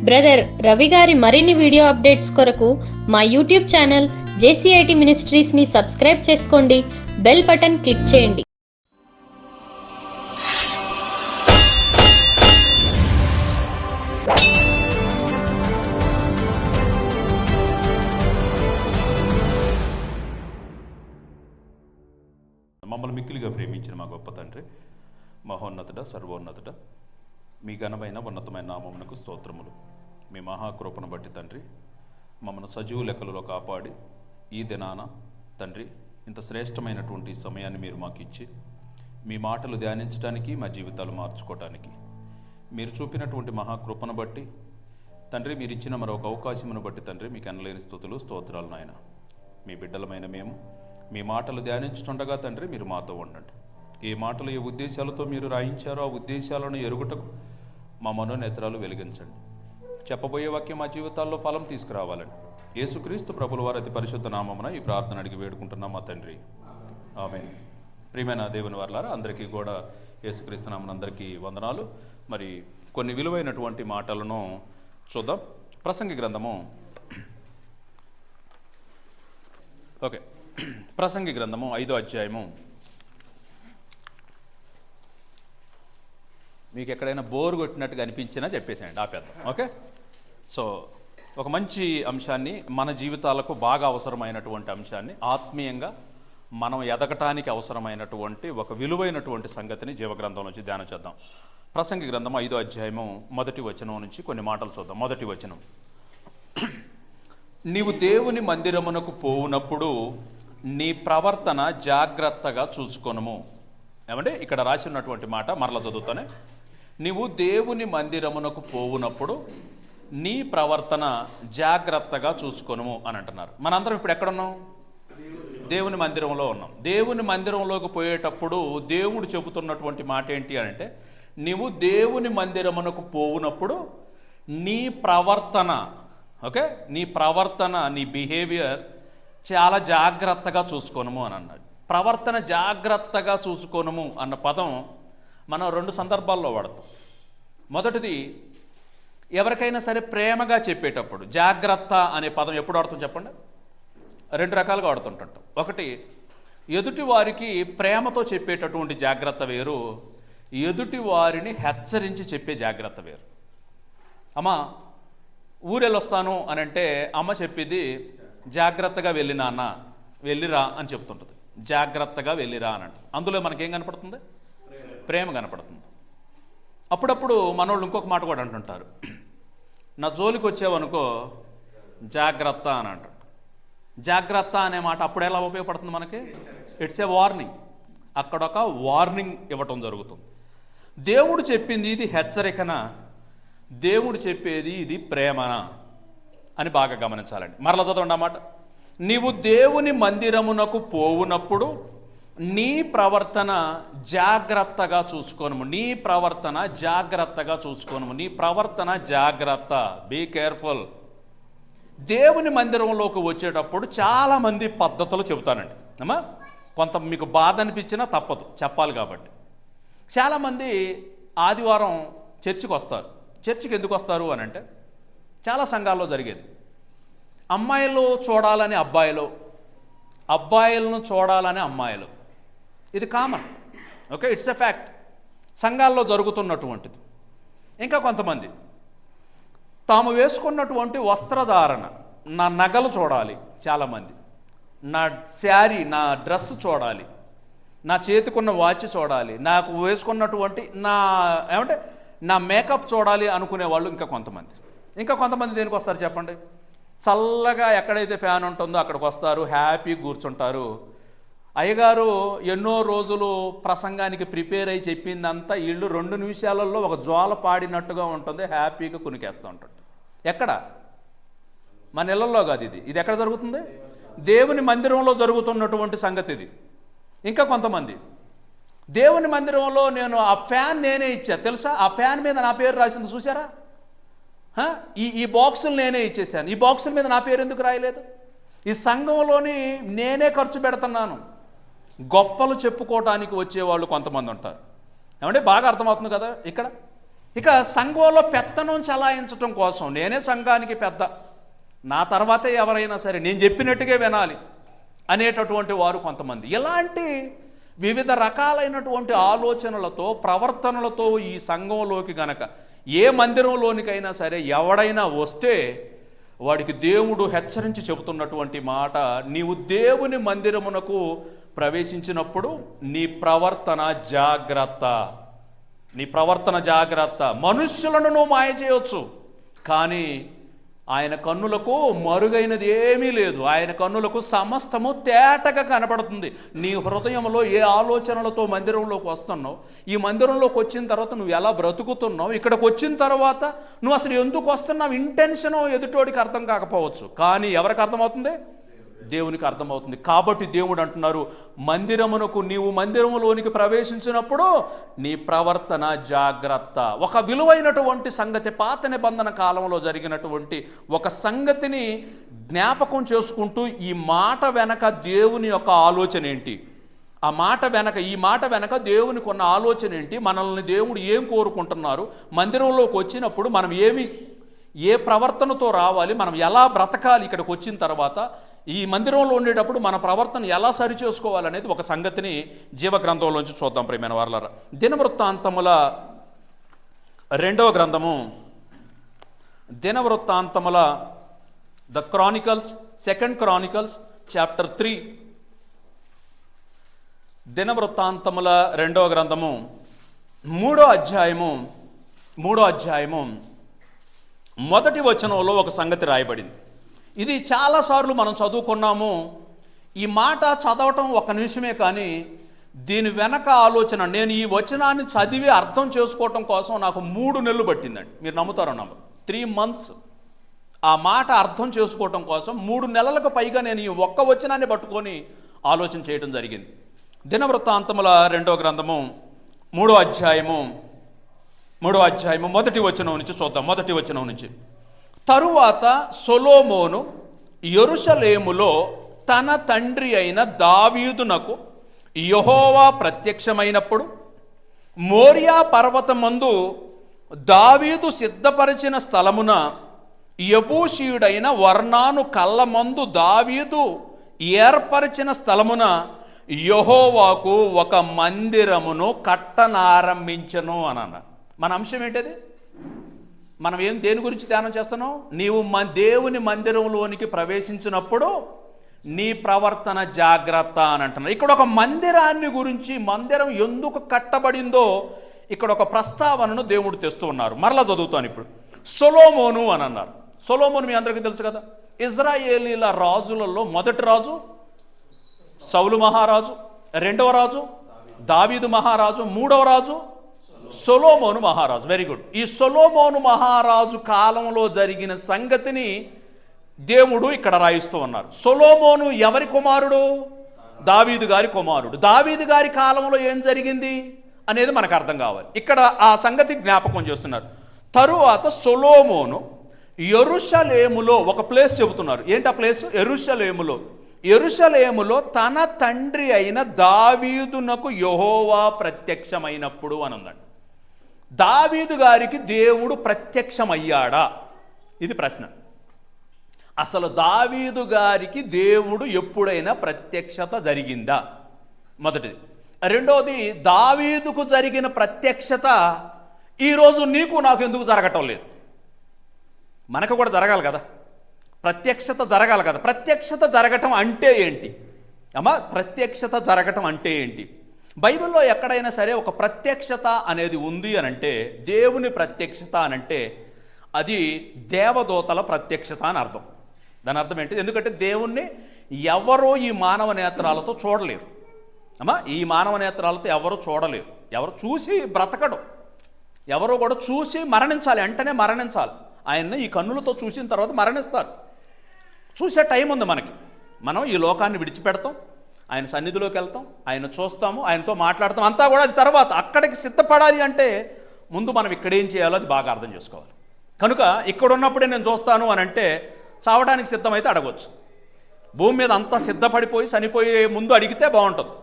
Brother Ravi గారి మరిన్ని video updates కొరకు మా యూట్యూబ్ ఛానల్ జేసీఐటీ మినిస్ట్రీస్ ని సబ్స్క్రైబ్ చేసుకోండి, బెల్ బటన్ క్లిక్ చేయండి. మమ్మల్ని మిక్కిలిగా ప్రేమించిన మా గొప్ప తండ్రి, మహోన్నతుడ, సర్వోన్నతుడ, మీ ఘనమైన ఉన్నతమైన నామమునకు స్తోత్రములు. మీ మహాకృపను బట్టి తండ్రి, మమ్మల్ని సజీవ లెక్కలలో కాపాడి ఈ దినాన తండ్రి ఇంత శ్రేష్టమైనటువంటి సమయాన్ని మీరు మాకు ఇచ్చి మీ మాటలు ధ్యానించడానికి, మా జీవితాలు మార్చుకోవటానికి మీరు చూపినటువంటి మహాకృపను బట్టి తండ్రి, మీరు ఇచ్చిన మరొక అవకాశమును బట్టి తండ్రి మీకు ఎనలేని స్తుతులు, స్తోత్రాలు నాయన. మీ బిడ్డలమైన మేము మీ మాటలు ధ్యానించుతుండగా తండ్రి మీరు మాతో ఉండండి. ఈ మాటలు ఏ ఉద్దేశాలతో మీరు రాయించారో ఆ ఉద్దేశాలను ఎరుగుటకు మా మనోనేత్రాలు వెలిగించండి. చెప్పబోయే వాక్యం మా జీవితాల్లో ఫలం తీసుకురావాలని యేసుక్రీస్తు ప్రభుల వారి అతి పరిశుద్ధ నామమున ఈ ప్రార్థన అడిగి వేడుకుంటున్నాం మా తండ్రి, ఆమేన్. ప్రియమైన దేవుని వారలారా, అందరికీ కూడా యేసుక్రీస్తు నామమున అందరికీ వందనాలు. మరి కొన్ని విలువైనటువంటి మాటలను చూద్దాం. ప్రసంగి గ్రంథము ప్రసంగి గ్రంథము 5వ అధ్యాయము. మీకు ఎక్కడైనా బోర్ కొట్టినట్టుగా అనిపించినా చెప్పేసేయండి, ఆపేద్దాం. ఓకే, సో ఒక మంచి అంశాన్ని, మన జీవితాలకు బాగా అవసరమైనటువంటి అంశాన్ని, ఆత్మీయంగా మనం ఎదగటానికి అవసరమైనటువంటి ఒక విలువైనటువంటి సంగతిని జీవగ్రంథం నుంచి ధ్యానం చేద్దాం. ప్రసంగి గ్రంథము 5వ అధ్యాయము 1వ వచనం నుంచి కొన్ని మాటలు చూద్దాం. 1వ వచనం: నీవు దేవుని మందిరమునకు పోవునప్పుడు నీ ప్రవర్తన జాగ్రత్తగా చూసుకొనుము. ఏమంటే ఇక్కడ రాసి ఉన్నటువంటి మాట మరల చదువుతానే. నీవు దేవుని మందిరమునకు పోవునప్పుడు నీ ప్రవర్తన జాగ్రత్తగా చూసుకొనుము అని అంటున్నారు. మనందరం ఇప్పుడు ఎక్కడున్నాం? దేవుని మందిరంలో ఉన్నాం. దేవుని మందిరంలోకి పోయేటప్పుడు దేవుడు చెబుతున్నటువంటి మాట ఏంటి అని అంటే, నీవు దేవుని మందిరమునకు పోవునప్పుడు నీ ప్రవర్తన, ఓకే, నీ ప్రవర్తన, నీ బిహేవియర్ చాలా జాగ్రత్తగా చూసుకోనము అని అన్నాడు. ప్రవర్తన జాగ్రత్తగా చూసుకోనము అన్న పదం మనం 2 సందర్భాల్లో వాడతాం. మొదటిది, ఎవరికైనా సరే ప్రేమగా చెప్పేటప్పుడు జాగ్రత్త అనే పదం ఎప్పుడు వాడుతాం చెప్పండి? 2 రకాలుగా వాడుతుంటాం. ఒకటి, ఎదుటి వారికి ప్రేమతో చెప్పేటటువంటి జాగ్రత్త వేరు, ఎదుటి వారిని హెచ్చరించి చెప్పే జాగ్రత్త వేరు. అమ్మ ఊరెళ్ళొస్తాను అని అంటే అమ్మ చెప్పేది జాగ్రత్తగా వెళ్ళినా అన్న, వెళ్ళిరా అని చెప్తుంటుంది. జాగ్రత్తగా వెళ్ళిరా అని అంటే అందులో మనకేం కనపడుతుంది? ప్రేమ కనపడుతుంది. అప్పుడప్పుడు మనోళ్ళు ఇంకొక మాట కూడా అంటుంటారు, నా జోలికి వచ్చావనుకో జాగ్రత్త అని అంటారు. జాగ్రత్త అనే మాట అప్పుడు ఎలా ఉపయోగపడుతుంది మనకి? It's a warning. అక్కడొక వార్నింగ్ ఇవ్వటం జరుగుతుంది. దేవుడు చెప్పింది ఇది హెచ్చరికనా, దేవుడు చెప్పేది ఇది ప్రేమనా అని బాగా గమనించాలండి. మరలా చదవండి అన్నమాట. నీవు దేవుని మందిరమునకు పోవునప్పుడు నీ ప్రవర్తన జాగ్రత్తగా చూసుకోను. నీ ప్రవర్తన జాగ్రత్తగా చూసుకోను. నీ ప్రవర్తన జాగ్రత్త, బీ కేర్ఫుల్. దేవుని మందిరంలోకి వచ్చేటప్పుడు చాలామంది పద్ధతులు చెబుతానండి అమ్మా. కొంత మీకు బాధ అనిపించినా తప్పదు, చెప్పాలి కాబట్టి. చాలామంది ఆదివారం చర్చికి వస్తారు. చర్చికి ఎందుకు వస్తారు అని అంటే, చాలా సంఘాల్లో జరిగేది, అమ్మాయిలు చూడాలని అబ్బాయిలు, అబ్బాయిలను చూడాలని అమ్మాయిలు. ఇది common, okay, it's a fact, సంఘాల్లో జరుగుతున్నటువంటిది. ఇంకా కొంతమంది తాము వేసుకున్నటువంటి వస్త్రధారణ, నా నగలు చూడాలి చాలామంది, నా శారీ, నా డ్రెస్ చూడాలి, నా చేతికున్న వాచ్ చూడాలి, నాకు వేసుకున్నటువంటి నా మేకప్ చూడాలి అనుకునే వాళ్ళు ఇంకా కొంతమంది దేనికి వస్తారు చెప్పండి? చల్లగా ఎక్కడైతే ఫ్యాన్ ఉంటుందో అక్కడికి వస్తారు, హ్యాపీ కూర్చుంటారు. అయ్యగారు ఎన్నో రోజులు ప్రసంగానికి ప్రిపేర్ అయ్యి చెప్పిందంతా వీళ్ళు 2 నిమిషాలలో ఒక జ్వాల పాడినట్టుగా ఉంటుంది, హ్యాపీగా కునికేస్తూ ఉంటాడు. ఎక్కడ? మన ఇళ్లలో కాదు, ఇది ఎక్కడ జరుగుతుంది? దేవుని మందిరంలో జరుగుతున్నటువంటి సంగతి ఇది. ఇంకా కొంతమంది దేవుని మందిరంలో నేను ఆ ఫ్యాన్ నేనే ఇచ్చా తెలుసా, ఆ ఫ్యాన్ మీద నా పేరు రాసింది చూసారా, ఈ బాక్సులు నేనే ఇచ్చేసాను, ఈ బాక్సుల మీద నా పేరు ఎందుకు రాయలేదు, ఈ సంఘంలోని నేనే ఖర్చు పెడుతున్నాను. గొప్పలు చెప్పుకోవటానికి వచ్చేవాళ్ళు కొంతమంది ఉంటారు. ఏమంటే బాగా అర్థమవుతుంది కదా ఇక్కడ. ఇక సంఘంలో పెత్తనం చలాయించటం కోసం నేనే సంఘానికి పెద్ద, నా తర్వాతే ఎవరైనా సరే నేను చెప్పినట్టుగా వినాలి అనేటటువంటి వారు కొంతమంది. ఇలాంటి వివిధ రకాలైనటువంటి ఆలోచనలతో ప్రవర్తనలతో ఈ సంఘంలోకి గనక ఏ మందిరంలోనికైనా సరే ఎవడైనా వస్తే వాడికి దేవుడు హెచ్చరించి చెబుతున్నటువంటి మాట, నీవు దేవుని మందిరమునకు ప్రవేశించినప్పుడు నీ ప్రవర్తన జాగ్రత్త, నీ ప్రవర్తన జాగ్రత్త. మనుష్యులను నువ్వు మాయ చేయవచ్చు, కానీ ఆయన కన్నులకు మరుగైనది ఏమీ లేదు. ఆయన కన్నులకు సమస్తము తేటగా కనపడుతుంది. నీ హృదయంలో ఏ ఆలోచనలతో మందిరంలోకి వస్తున్నావు, ఈ మందిరంలోకి వచ్చిన తర్వాత నువ్వు ఎలా బ్రతుకుతున్నావు, ఇక్కడికి వచ్చిన తర్వాత నువ్వు అసలు ఎందుకు వస్తున్నావు, ఇంటెన్షన్ ఎదుటోడికి అర్థం కాకపోవచ్చు, కానీ ఎవరికి అర్థమవుతుంది? దేవునికి అర్థమవుతుంది. కాబట్టి దేవుడు అంటున్నారు, మందిరమునకు నీవు మందిరములోనికి ప్రవేశించినప్పుడు నీ ప్రవర్తన జాగ్రత్త. ఒక విలువైనటువంటి సంగతి, పాత నిబంధన కాలంలో జరిగినటువంటి ఒక సంగతిని జ్ఞాపకం చేసుకుంటూ ఈ మాట వెనక దేవుని యొక్క ఆలోచన ఏంటి, ఆ మాట వెనక, ఈ మాట వెనక దేవునికి ఉన్న ఆలోచన ఏంటి, మనల్ని దేవుడు ఏం కోరుకుంటున్నారు, మందిరంలోకి వచ్చినప్పుడు మనం ఏ ప్రవర్తనతో రావాలి, మనం ఎలా బ్రతకాలి, ఇక్కడికి వచ్చిన తర్వాత ఈ మందిరంలో ఉండేటప్పుడు మన ప్రవర్తన ఎలా సరి చేసుకోవాలనేది ఒక సంగతిని జీవగ్రంథంలోంచి చూద్దాం. ప్రియమైన వారలారా, దినవృత్తాంతముల 2వ గ్రంథము, దినవృత్తాంతముల ద క్రానికల్స్, 2 Chronicles chapter 3, దినవృత్తాంతముల 2వ గ్రంథము 3వ అధ్యాయము 1వ వచనంలో ఒక సంగతి రాయబడింది. ఇది చాలాసార్లు మనం చదువుకున్నాము. ఈ మాట చదవటం ఒక నిమిషమే, కానీ దీని వెనక ఆలోచన, నేను ఈ వచనాన్ని చదివి అర్థం చేసుకోవటం కోసం నాకు 3 నెలలు పట్టిందండి. మీరు నమ్ముతారో నమ్మరు, 3 months ఆ మాట అర్థం చేసుకోవటం కోసం 3 నెలలకు పైగా నేను ఈ ఒక్క వచనాన్ని పట్టుకొని ఆలోచన చేయడం జరిగింది. దినవృత్తాంతముల 2వ గ్రంథము 3వ అధ్యాయము 1వ వచనం నుంచి చూద్దాం. 1వ వచనం నుంచి, తరువాత సొలొమోను యెరూషలేములో తన తండ్రి అయిన దావీదునకు యెహోవా ప్రత్యక్షమైనప్పుడు మోరియా పర్వతమందు దావీదు సిద్ధపరిచిన స్థలమున యెబూషీయుడైన వర్నాను కళ్ళమందు దావీదు ఏర్పరిచిన స్థలమున యెహోవాకు ఒక మందిరమును కట్టనారంభించెను అన్న. మన అంశం ఏంటది? మనం దేని గురించి ధ్యానం చేస్తున్నాం? నీవు దేవుని మందిరంలోనికి ప్రవేశించినప్పుడు నీ ప్రవర్తన జాగ్రత్త అని అంటున్నారు. ఇక్కడ ఒక మందిరాన్ని గురించి, మందిరం ఎందుకు కట్టబడిందో ఇక్కడ ఒక ప్రస్తావనను దేవుడు తెస్తూ ఉన్నారు. మరలా చదువుతాను ఇప్పుడు. సొలొమోను అని అన్నారు. సొలొమోను మీ అందరికీ తెలుసు కదా, ఇజ్రాయేలీల రాజులలో మొదటి రాజు సౌలు మహారాజు, 2వ రాజు దావీదు మహారాజు, 3వ రాజు సొలొమోను మహారాజు. Very good. ఈ సొలొమోను మహారాజు కాలంలో జరిగిన సంగతిని దేవుడు ఇక్కడ రాయిస్తూ ఉన్నారు. సొలొమోను ఎవరి కుమారుడు? దావీదు గారి కుమారుడు. దావీదు గారి కాలంలో ఏం జరిగింది అనేది మనకు అర్థం కావాలి. ఇక్కడ ఆ సంగతి జ్ఞాపకం చేస్తున్నారు. తరువాత సొలొమోను యెరూషలేములో ఒక ప్లేస్ చెబుతున్నారు. ఏంటి ఆ ప్లేస్? యెరూషలేములో తన తండ్రి అయిన దావీదునకు యెహోవా ప్రత్యక్షమైనప్పుడు అని ఉందండి. దావీదు గారికి దేవుడు ప్రత్యక్షమయ్యాడా? ఇది ప్రశ్న. అసలు దావీదు గారికి దేవుడు ఎప్పుడైనా ప్రత్యక్షత జరిగిందా? మొదటిది. రెండోది, దావీదుకు జరిగిన ప్రత్యక్షత ఈరోజు నీకు నాకు ఎందుకు జరగటం లేదు? మనకు కూడా జరగాలి కదా, ప్రత్యక్షత జరగాలి కదా. ప్రత్యక్షత జరగటం అంటే ఏంటి అమ్మా? ప్రత్యక్షత జరగటం అంటే ఏంటి? బైబిల్లో ఎక్కడైనా సరే ఒక ప్రత్యక్షత అనేది ఉంది అని అంటే, దేవుని ప్రత్యక్షత అని అంటే అది దేవదూతల ప్రత్యక్షత అని అర్థం. దాని అర్థం ఏంటి? ఎందుకంటే దేవుణ్ణి ఎవరో ఈ మానవ నేత్రాలతో చూడలేరు అమ్మా. ఈ మానవ నేత్రాలతో ఎవరు చూడలేరు. ఎవరు చూసి బ్రతకడం, ఎవరో కూడా చూసి మరణించాలి, వెంటనే మరణించాలి. ఆయన్ని ఈ కన్నులతో చూసిన తర్వాత మరణిస్తారు. చూసే టైం ఉంది మనకి. మనం ఈ లోకాన్ని విడిచిపెడతాం, ఆయన సన్నిధిలోకి వెళ్తాం, ఆయన చూస్తాము, ఆయనతో మాట్లాడతాం, అంతా కూడా అది తర్వాత. అక్కడికి సిద్ధపడాలి అంటే ముందు మనం ఇక్కడేం చేయాలో అది బాగా అర్థం చేసుకోవాలి. కనుక ఇక్కడ ఉన్నప్పుడే నేను చూస్తాను అని అంటే చావడానికి సిద్ధమైతే అడగవచ్చు. భూమి మీద అంతా సిద్ధపడిపోయి చనిపోయే ముందు అడిగితే బాగుంటుంది.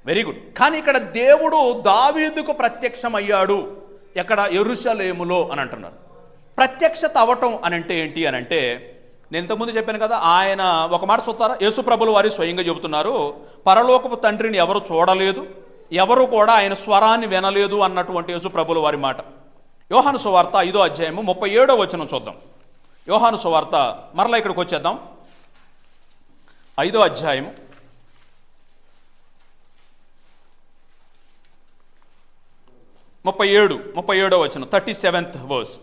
Very good. కానీ ఇక్కడ దేవుడు దావీదుకు ప్రత్యక్షమయ్యాడు ఎక్కడ? యెరూషలేములో అని అంటున్నారు. ప్రత్యక్షత అవ్వటం అని అంటే ఏంటి అని అంటే, నేను ఇంతకుముందు చెప్పాను కదా, ఆయన ఒక మాట చూస్తారా, యేసు ప్రభుల వారి స్వయంగా చెబుతున్నారు, పరలోకపు తండ్రిని ఎవరు చూడలేదు, ఎవరు కూడా ఆయన స్వరాన్ని వినలేదు అన్నటువంటి యేసు ప్రభుల వారి మాట. యోహాను సువార్త 5వ అధ్యాయము 37వ వచనం చూద్దాం. యోహాను సువార్త, మరలా ఇక్కడికి వచ్చేద్దాం, 5వ అధ్యాయం 37వ వచనం, 37th verse.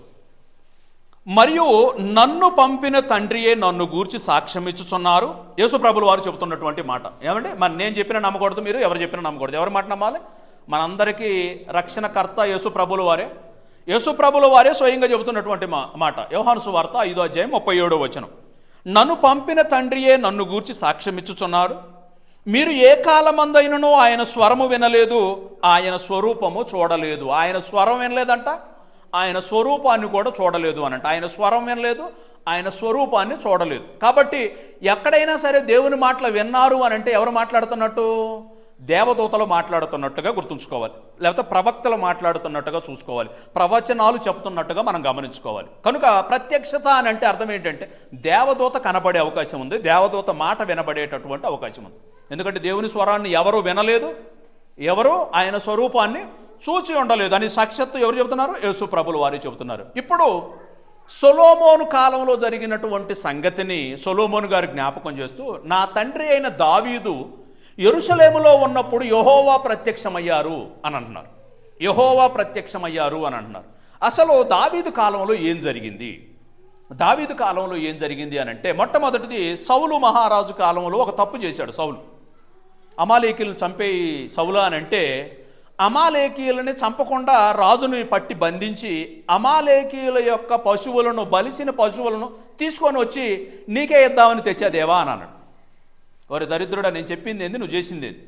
మరియు నన్ను పంపిన తండ్రియే నన్ను గూర్చి సాక్ష్యం ఇచ్చుచున్నారు. యేసు ప్రభుల వారు చెబుతున్నటువంటి మాట. ఏమంటే మరి నేను చెప్పిన నమ్మకూడదు, మీరు ఎవరు చెప్పినా నమ్మకూడదు. ఎవరి మాట నమ్మాలి? మనందరికీ రక్షణకర్త యేసు ప్రభుల వారే. యేసు ప్రభుల వారే స్వయంగా చెబుతున్నటువంటి మాట. యోహాను సువార్త 5వ అధ్యాయం 37వ వచనం. నన్ను పంపిన తండ్రియే నన్ను గూర్చి సాక్ష్యం ఇచ్చుచున్నాడు. మీరు ఏ కాలమందైనను ఆయన స్వరము వినలేదు, ఆయన స్వరూపము చూడలేదు. ఆయన స్వరం వినలేదంట, ఆయన స్వరూపాన్ని కూడా చూడలేదు అనంట. ఆయన స్వరం వినలేదు, ఆయన స్వరూపాన్ని చూడలేదు. కాబట్టి ఎక్కడైనా సరే దేవుని మాటలు విన్నారు అని అంటే ఎవరు మాట్లాడుతున్నట్టు? దేవదూతలు మాట్లాడుతున్నట్టుగా గుర్తుంచుకోవాలి, లేకపోతే ప్రవక్తలు మాట్లాడుతున్నట్టుగా చూసుకోవాలి, ప్రవచనాలు చెప్తున్నట్టుగా మనం గమనించుకోవాలి. కనుక ప్రత్యక్షత అని అంటే అర్థం ఏంటంటే దేవదూత కనబడే అవకాశం ఉంది, దేవదూత మాట వినబడేటటువంటి అవకాశం ఉంది. ఎందుకంటే దేవుని స్వరాన్ని ఎవరు వినలేదు, ఎవరు ఆయన స్వరూపాన్ని చూచి ఉండలేదు అని సాక్షాత్తు ఎవరు చెబుతున్నారు? యేసు ప్రభుల వారు చెబుతున్నారు. ఇప్పుడు సొలొమోను కాలంలో జరిగినటువంటి సంగతిని సొలొమోను గారు జ్ఞాపకం చేస్తూ, నా తండ్రి అయిన దావీదు యెరూషలేములో ఉన్నప్పుడు యెహోవా ప్రత్యక్షమయ్యారు అని అంటున్నారు. యెహోవా ప్రత్యక్షమయ్యారు అని అంటున్నారు. అసలు దావీదు కాలంలో ఏం జరిగింది? దావీదు కాలంలో ఏం జరిగింది అని అంటే, మొట్టమొదటిది సౌలు మహారాజు కాలంలో ఒక తప్పు చేశాడు సౌలు. అమాలేకీలను చంపే సౌలు అని అంటే, అమాలేకీయులని చంపకుండా రాజుని పట్టి బంధించి అమాలేకీయుల యొక్క పశువులను, బలిసిన పశువులను తీసుకొని వచ్చి నీకే ఇద్దామని తెచ్చాదేవా అని అన్నాడు. వారి దరిద్రుడా, నేను చెప్పింది ఏంది, నువ్వు చేసింది ఏంది?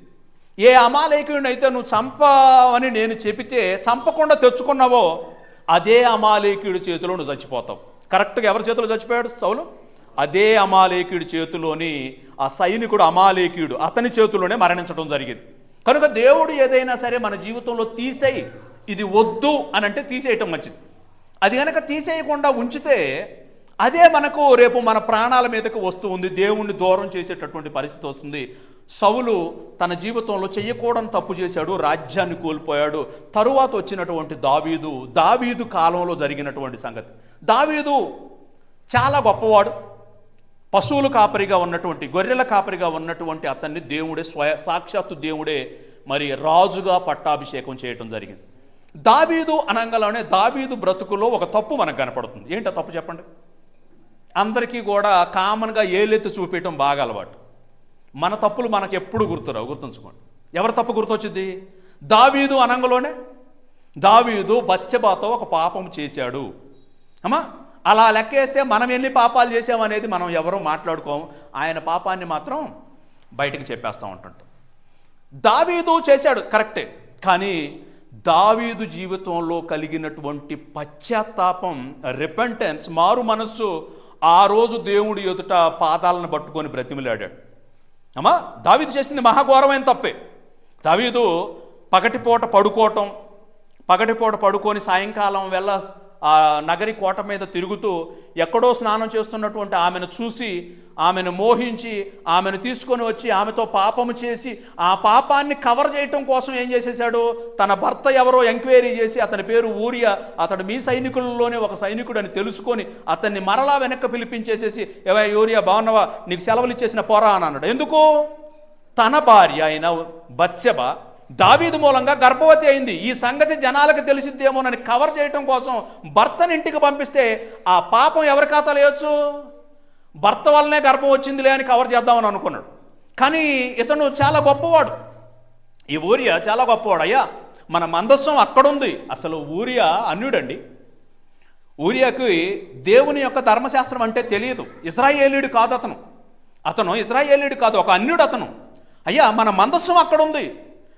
ఏ అమాలేకీయుడిని అయితే నువ్వు చంపవని నేను చెబితే చంపకుండా తెచ్చుకున్నావో అదే అమాలేకీయుడి చేతిలో నువ్వు చచ్చిపోతావు. కరెక్ట్గా ఎవరి చేతిలో చచ్చిపోయాడు సౌలు? అదే అమాలేకీయుడి చేతిలోని ఆ సైనికుడు అమాలేకీయుడు అతని చేతిలోనే మరణించడం జరిగింది. కనుక దేవుడు ఏదైనా సరే మన జీవితంలో తీసేయి, ఇది వద్దు అని అంటే తీసేయటం మంచిది. అది కనుక తీసేయకుండా ఉంచితే అదే మనకు రేపు మన ప్రాణాల మీదకు వస్తూ ఉంది, దేవుణ్ణి దూరం చేసేటటువంటి పరిస్థితి వస్తుంది. సౌలు తన జీవితంలో చెయ్యకూడని తప్పు చేశాడు, రాజ్యాన్ని కోల్పోయాడు. తరువాత వచ్చినటువంటి దావీదు కాలంలో జరిగినటువంటి సంగతి. దావీదు చాలా గొప్పవాడు. పశువులు కాపరిగా ఉన్నటువంటి, గొర్రెల కాపరిగా ఉన్నటువంటి అతన్ని దేవుడే సాక్షాత్తు దేవుడే మరి రాజుగా పట్టాభిషేకం చేయటం జరిగింది. దావీదు అనగానే దావీదు బ్రతుకులో ఒక తప్పు మనకు కనపడుతుంది. ఏంటో తప్పు చెప్పండి? అందరికీ కూడా కామన్గా ఏలెత్తి చూపించడం బాగా అలవాటు. మన తప్పులు మనకు ఎప్పుడు గుర్తురావు, గుర్తుంచుకోండి. ఎవరి తప్పు గుర్తొచ్చింది? దావీదు అనంగలోనే దావీదు బత్షెబాతో ఒక పాపం చేశాడు. అమ్మా, అలా లెక్కేస్తే మనం ఎన్ని పాపాలు చేసామనేది మనం ఎవరూ మాట్లాడుకోము. ఆయన పాపాన్ని మాత్రం బయటకు చెప్పేస్తూ ఉంటుంటాం. దావీదు చేశాడు కరెక్టే, కానీ దావీదు జీవితంలో కలిగినటువంటి పశ్చాత్తాపం, రిపెంటెన్స్, మారు మనస్సు ఆ రోజు దేవుడి ఎదుట పాదాలను పట్టుకొని బ్రతిమిలాడాడు. అమ్మా, దావీదు చేసింది మహాఘోరమైన తప్పే. దావీదు పగటిపూట పడుకొని సాయంకాలం ఆ నగరి కోట మీద తిరుగుతూ ఎక్కడో స్నానం చేస్తున్నటువంటి ఆమెను చూసి, ఆమెను మోహించి, ఆమెను తీసుకొని వచ్చి ఆమెతో పాపము చేసి, ఆ పాపాన్ని కవర్ చేయటం కోసం ఏం చేసేసాడు? తన భర్త ఎవరో ఎంక్వైరీ చేసి, అతని పేరు ఊరియా, అతడు మీ సైనికుల్లోనే ఒక సైనికుడు అని తెలుసుకొని అతన్ని మరలా వెనక్కి పిలిపించేసేసి, ఏవై యూరియా బాగున్నావా, నీకు సెలవులు ఇచ్చేసిన పోరా అని అన్నాడు. ఎందుకు? తన భార్య అయిన బత్షెబ దావీదు మూలంగా గర్భవతి అయింది. ఈ సంగతి జనాలకు తెలిసిద్దేమోనని కవర్ చేయటం కోసం భర్తని ఇంటికి పంపిస్తే ఆ పాపం ఎవరి ఖాతాలో వేయొచ్చు? భర్త వల్లనే గర్భం వచ్చిందిలే అని కవర్ చేద్దామని అనుకున్నాడు. కానీ ఇతను చాలా గొప్పవాడు, ఈ ఊరియా చాలా గొప్పవాడు. అయ్యా, మన మందస్సం అక్కడుంది. అసలు ఊరియా అన్యుడండి. ఊరియాకి దేవుని యొక్క ధర్మశాస్త్రం అంటే తెలియదు. ఇశ్రాయేలీయుడు కాదు అతను ఇశ్రాయేలీయుడు కాదు, ఒక అన్యుడు అతను. అయ్యా, మన మందస్సం అక్కడుంది,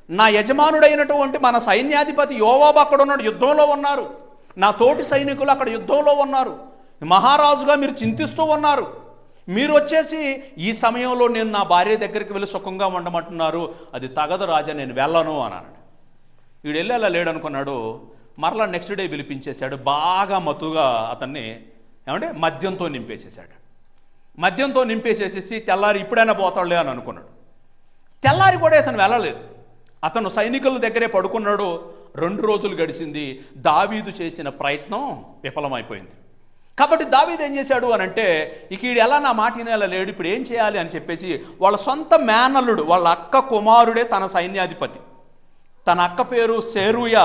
నా యజమానుడైనటువంటి మన సైన్యాధిపతి యోవాబు అక్కడ ఉన్నాడు, యుద్ధంలో ఉన్నారు, నా తోటి సైనికులు అక్కడ యుద్ధంలో ఉన్నారు, మహారాజుగా మీరు చింతిస్తూ ఉన్నారు, మీరు వచ్చేసి ఈ సమయంలో నేను నా భార్య దగ్గరికి వెళ్ళి సుఖంగా ఉండమంటున్నారు, అది తగదు రాజా, నేను వెళ్ళను అని అన్నాడు. వీడు వెళ్ళి అలా లేడనుకున్నాడు. మరలా నెక్స్ట్ డే పిలిపించేశాడు. బాగా మత్తుగా అతన్ని ఏమంటే మద్యంతో నింపేసేసాడు. మద్యంతో నింపేసేసేసి తెల్లారి ఇప్పుడైనా పోతాడులే అని అనుకున్నాడు. తెల్లారి కూడా అతను వెళ్ళలేదు. అతను సైనికుల దగ్గరే పడుకున్నాడు. 2 రోజులు గడిచింది. దావీదు చేసిన ప్రయత్నం విఫలమైపోయింది. కాబట్టి దావీదు ఏం చేశాడు అని అంటే, ఇక ఈడు ఎలా నా మాట వినేలా లేడు, ఇప్పుడు ఏం చేయాలి అని చెప్పేసి వాళ్ళ సొంత మేనల్లుడు, వాళ్ళ అక్క కుమారుడే తన సైన్యాధిపతి. తన అక్క పేరు సెరూయా,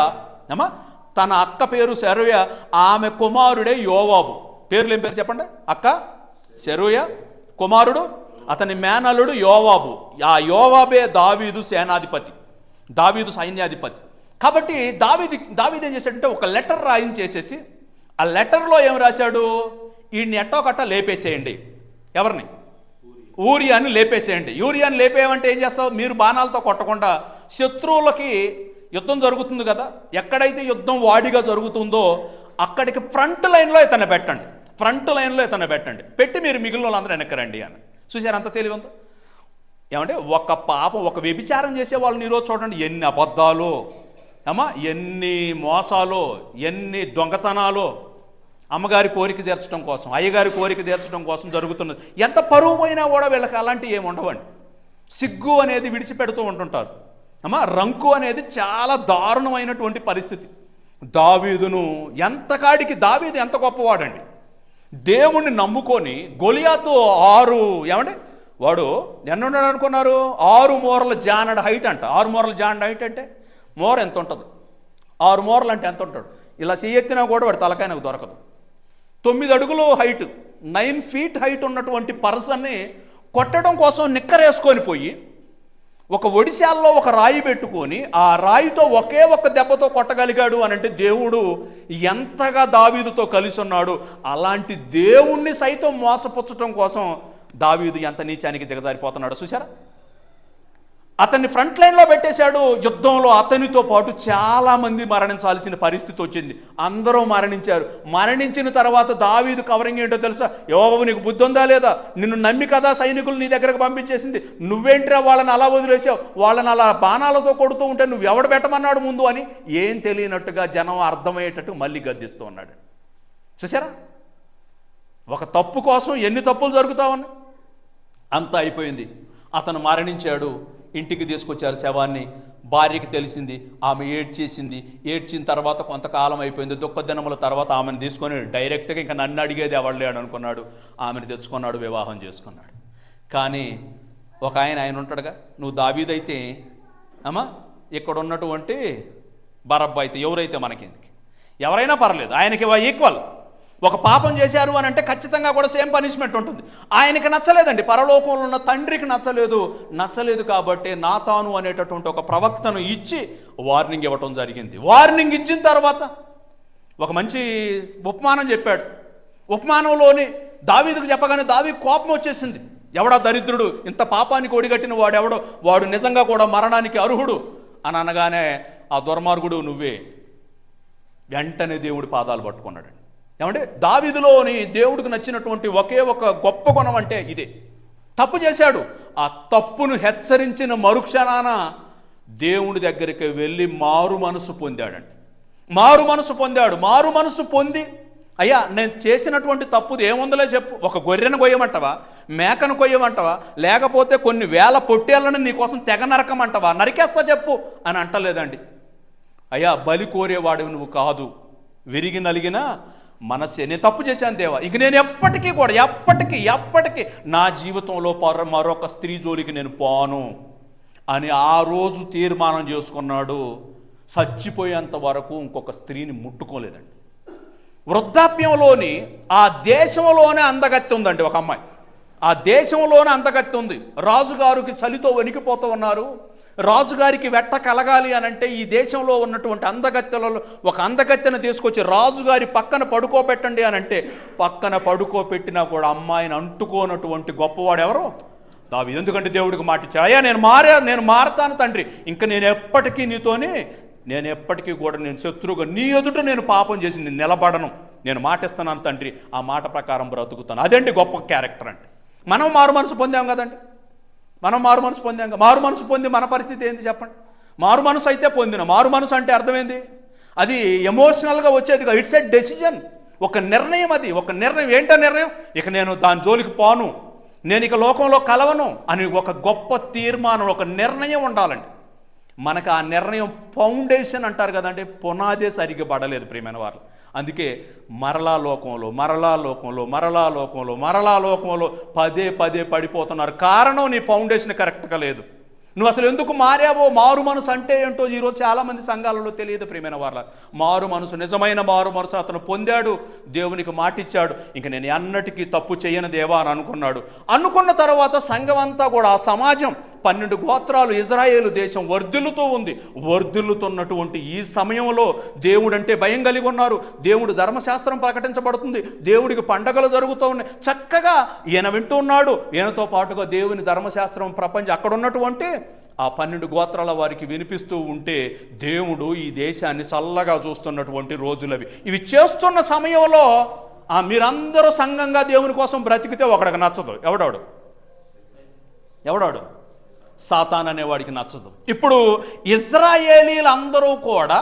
తన అక్క పేరు సెరూయా, ఆమె కుమారుడే యోవాబు. పేర్లు ఏం పేరు చెప్పండి? అక్క సెరూయా, కుమారుడు అతని మేనల్లుడు యోవాబు. ఆ యోవాబే దావీదు సేనాధిపతి, దావీదు సైన్యాధిపతి. కాబట్టి దావీదు ఏం చేశాడంటే ఒక లెటర్ రాయించేసేసి ఆ లెటర్లో ఏం రాశాడు, ఈయన్ని ఎట్టో కట్ట లేపేసేయండి. ఎవరిని? ఊరియాని లేపేసేయండి. యూరియాని లేపేయమంటే ఏం చేస్తావు, మీరు బాణాలతో కొట్టకుండా శత్రువులకి యుద్ధం జరుగుతుంది కదా, ఎక్కడైతే యుద్ధం వాడిగా జరుగుతుందో అక్కడికి ఫ్రంట్ లైన్లో ఇతను పెట్టండి, ఫ్రంట్ లైన్లో ఇతను పెట్టండి, పెట్టి మీరు మిగిలిన వాళ్ళందరూ వెనక్కరండి అని. చూసారు అంత తెలివంత? ఏమంటే ఒక పాపం, ఒక వ్యభిచారం చేసే వాళ్ళని ఈరోజు చూడండి, ఎన్ని అబద్ధాలు ఎన్ని మోసాలు, ఎన్ని దొంగతనాలు, అమ్మగారి కోరిక తీర్చడం కోసం, అయ్యగారి కోరిక తీర్చడం కోసం జరుగుతున్నది. ఎంత పరువు పోయినా కూడా వీళ్ళకి అలాంటివి ఏమి ఉండవండి. సిగ్గు అనేది విడిచిపెడుతూ ఉంటుంటారు. రంకు అనేది చాలా దారుణమైనటువంటి పరిస్థితి. దావీదును దావీదు ఎంత గొప్పవాడండి. దేవుణ్ణి నమ్ముకొని గొలియాతు 6 ఏమంటే వాడు ఎన్నున్నాడు అనుకున్నారు, 6 మూరల జానడ్ హైట్ అంట. 6 మూరల జానడ్ హైట్ అంటే మోర ఎంత ఉంటుంది? 6 మూరలు అంటే ఎంత ఉంటాడు? ఇలా చెయ్యెత్తినా కూడా వాడు తలకాయ నాకు దొరకదు. 9 అడుగులు హైట్, 9 feet హైట్ ఉన్నటువంటి పర్సన్ని కొట్టడం కోసం నిక్కరేసుకొని పోయి ఒక ఒడిశాల్లో ఒక రాయి పెట్టుకొని ఆ రాయితో ఒకే ఒక్క దెబ్బతో కొట్టగలిగాడు అని అంటే దేవుడు ఎంతగా దావీదుతో కలిసి ఉన్నాడు. అలాంటి దేవుణ్ణి సైతం మోసపుచ్చటం కోసం దావీదు ఎంత నీచానికి దిగజారిపోతున్నాడు చూసారా. అతన్ని ఫ్రంట్ లైన్లో పెట్టేశాడు. యుద్ధంలో అతనితో పాటు చాలామంది మరణించాల్సిన పరిస్థితి వచ్చింది. అందరూ మరణించారు. మరణించిన తర్వాత దావీదు కవరింగ్ ఏంటో తెలుసా? యోవాబు నీకు బుద్ధి ఉందా లేదా? నిన్ను నమ్మి కదా సైనికులు నీ దగ్గరకు పంపించేసింది, నువ్వేంట్రా వాళ్ళని అలా వదిలేసావు, వాళ్ళని అలా బాణాలతో కొడుతూ ఉంటే నువ్వు ఎవడు పెట్టమన్నాడు ముందు అని ఏం తెలియనట్టుగా జనం అర్థమయ్యేటట్టు మళ్ళీ గద్దిస్తూ ఉన్నాడు. చూసారా, ఒక తప్పు కోసం ఎన్ని తప్పులు జరుగుతా ఉన్నాయి. అంతా అయిపోయింది. అతను మరణించాడు. ఇంటికి తీసుకొచ్చారు శవాన్ని. భార్యకి తెలిసింది, ఆమె ఏడ్చేసింది. ఏడ్చిన తర్వాత కొంతకాలం అయిపోయింది. దుఃఖదినముల తర్వాత ఆమెను తీసుకొని డైరెక్ట్గా ఇంకా నన్ను అడిగేది ఎవడలేడు అనుకున్నాడు. ఆమెను తెచ్చుకున్నాడు, వివాహం చేసుకున్నాడు. కానీ ఒక ఆయన ఉంటాడుగా, నువ్వు దావీదైతే ఇక్కడ ఉన్నటువంటి బరబ్బా అయితే ఎవరైతే మనకేందుకు, ఎవరైనా పర్లేదు, ఆయనకి ఈక్వల్. ఒక పాపం చేశారు అని అంటే ఖచ్చితంగా కూడా సేమ్ పనిష్మెంట్ ఉంటుంది. ఆయనకి నచ్చలేదండి, పరలోకంలో ఉన్న తండ్రికి నచ్చలేదు కాబట్టి నాతాను అనేటటువంటి ఒక ప్రవక్తను ఇచ్చి వార్నింగ్ ఇవ్వటం జరిగింది. వార్నింగ్ ఇచ్చిన తర్వాత ఒక మంచి ఉపమానం చెప్పాడు. ఉపమానంలోని దావీదుకు చెప్పగానే దావీదు కోపం వచ్చేసింది. ఎవడా దరిద్రుడు, ఇంత పాపానికి ఒడిగట్టిన వాడెవడో, వాడు నిజంగా కూడా మరణానికి అర్హుడు అని అనగానే ఆ దుర్మార్గుడు నువ్వే. వెంటనే దేవుడి పాదాలు పట్టుకున్నాడు. ఏమంటే దావీదులోని దేవుడికి నచ్చినటువంటి ఒకే ఒక గొప్ప గుణం అంటే ఇదే. తప్పు చేశాడు, ఆ తప్పును హెచ్చరించిన మరుక్షణాన దేవుడి దగ్గరికి వెళ్ళి మారు మనసు పొందాడండి. మారు మనసు పొంది, అయ్యా నేను చేసినటువంటి తప్పుది ఏముందలే చెప్పు, ఒక గొర్రెను కొయ్యమంటావా, మేకను కొయ్యమంటావా, లేకపోతే కొన్ని వేల పొట్టేళ్లను నీకోసం తెగ నరకమంటావా, నరికేస్తా చెప్పు అని అంటలేదండి. అయ్యా బలి కోరేవాడివి నువ్వు కాదు, విరిగి నలిగిన మనస్సే, నేను తప్పు చేశాను దేవా, ఇక నేను ఎప్పటికీ కూడా ఎప్పటికీ నా జీవితంలో మరొక స్త్రీ జోలికి నేను పోను అని ఆ రోజు తీర్మానం చేసుకున్నాడు. చచ్చిపోయేంత వరకు ఇంకొక స్త్రీని ముట్టుకోలేదండి. వృద్ధాప్యంలోని ఆ దేశంలోనే అందగత్తి ఉందండి ఒక అమ్మాయి. ఆ దేశంలోనే అందగత్తి ఉంది. రాజుగారికి చలితో వణికిపోతూ ఉన్నారు. రాజుగారికి వెట్ట కలగాలి అని అంటే ఈ దేశంలో ఉన్నటువంటి అందగత్తెలలో ఒక అందగత్తెను తీసుకొచ్చి రాజుగారి పక్కన పడుకోబెట్టండి అని అంటే పక్కన పడుకోబెట్టినా కూడా అమ్మాయిని అంటుకోనటువంటి గొప్పవాడు ఎవరు? దావీదు. ఎందుకంటే దేవుడికి మాట ఇచ్చాడు, అయ్యా నేను మారతాను తండ్రి, ఇంకా నేను ఎప్పటికీ కూడా నేను శత్రువుగా నీ ఎదుట నేను పాపం చేసి నేను నిలబడను, నేను మాటిస్తున్నాను తండ్రి, ఆ మాట ప్రకారం బ్రతుకుతాను. అదేంటి గొప్ప క్యారెక్టర్ అంటే. మనం మారు మనసు పొందాం కదండి, మారు మనసు పొంది మన పరిస్థితి ఏంది చెప్పండి. మారు మనసు అయితే పొందిన, మారు మనసు అంటే అర్థమైంది, అది ఎమోషనల్గా వచ్చేది కాదు. ఇట్స్ ఎ డెసిజన్, ఒక నిర్ణయం. అది ఒక నిర్ణయం. ఏంటో నిర్ణయం? ఇక నేను దాని జోలికి పోను, నేను ఇక లోకంలో కలవను అని ఒక గొప్ప తీర్మానం, ఒక నిర్ణయం ఉండాలండి. మనకు ఆ నిర్ణయం ఫౌండేషన్ అంటారు కదండి, పునాదే సరిగ్గా పడలేదు ప్రియమైన వారు. అందుకే మరలా లోకంలో పదే పదే పడిపోతున్నారు. కారణం నీ ఫౌండేషన్ కరెక్ట్గా లేదు. నువ్వు అసలు ఎందుకు మారావో, మారు మనసు అంటే ఏంటో ఈరోజు చాలామంది సంఘాలలో తెలియదు ప్రియమైన వాళ్ళ. మారు మనసు, నిజమైన మారు మనసు అతను పొందాడు, దేవునికి మాటిచ్చాడు, ఇంక నేను అన్నటికీ తప్పు చేయను దేవా అని అనుకున్నాడు. అనుకున్న తర్వాత సంఘం అంతా కూడా, ఆ సమాజం 12 గోత్రాలు, ఇజ్రాయేలు దేశం వర్ధిల్లుతూ ఉంది. వర్ధిల్లుతున్నటువంటి ఈ సమయంలో దేవుడంటే భయం కలిగి ఉన్నారు. దేవుడు ధర్మశాస్త్రం ప్రకటించబడుతుంది, దేవుడికి పండగలు జరుగుతూ ఉన్నాయి. చక్కగా ఈయన వింటూ ఉన్నాడు. ఈయనతో పాటుగా దేవుని ధర్మశాస్త్రం ప్రపంచం అక్కడ ఉన్నటువంటి ఆ 12 గోత్రాల వారికి వినిపిస్తూ ఉంటే దేవుడు ఈ దేశాన్ని చల్లగా చూస్తున్నటువంటి రోజులవి. ఇవి చేస్తున్న సమయంలో మీరందరూ సంఘంగా దేవుని కోసం బ్రతికితే ఒకడికి నచ్చదు. ఎవడాడు? సాతాన్ అనేవాడికి నచ్చదు. ఇప్పుడు ఇజ్రాయేలీలందరూ కూడా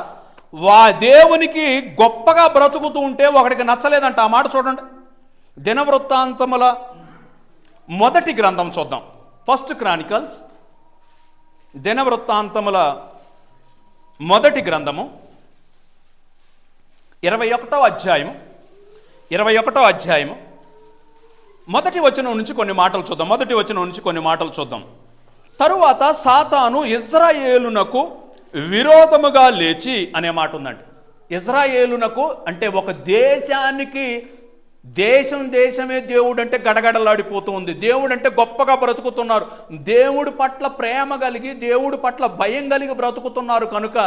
దేవునికి గొప్పగా బ్రతుకుతూ ఉంటే ఒకడికి నచ్చలేదంట. ఆ మాట చూడండి. దినవృత్తాంతముల మొదటి గ్రంథం చూద్దాం. ఫస్ట్ క్రానికల్స్, దినవృత్తాంతముల మొదటి గ్రంథము 21వ అధ్యాయము మొదటి వచనం నుంచి కొన్ని మాటలు చూద్దాం. తరువాత సాతాను ఇజ్రాయేలునకు విరోధముగా లేచి అనే మాట ఉందండి. ఇజ్రాయేలునకు అంటే ఒక దేశానికి, దేశమే దేవుడు అంటే గడగడలాడిపోతూ ఉంది. దేవుడు అంటే గొప్పగా బ్రతుకుతున్నారు, దేవుడి పట్ల ప్రేమ కలిగి, దేవుడి పట్ల భయం కలిగి బ్రతుకుతున్నారు. కనుక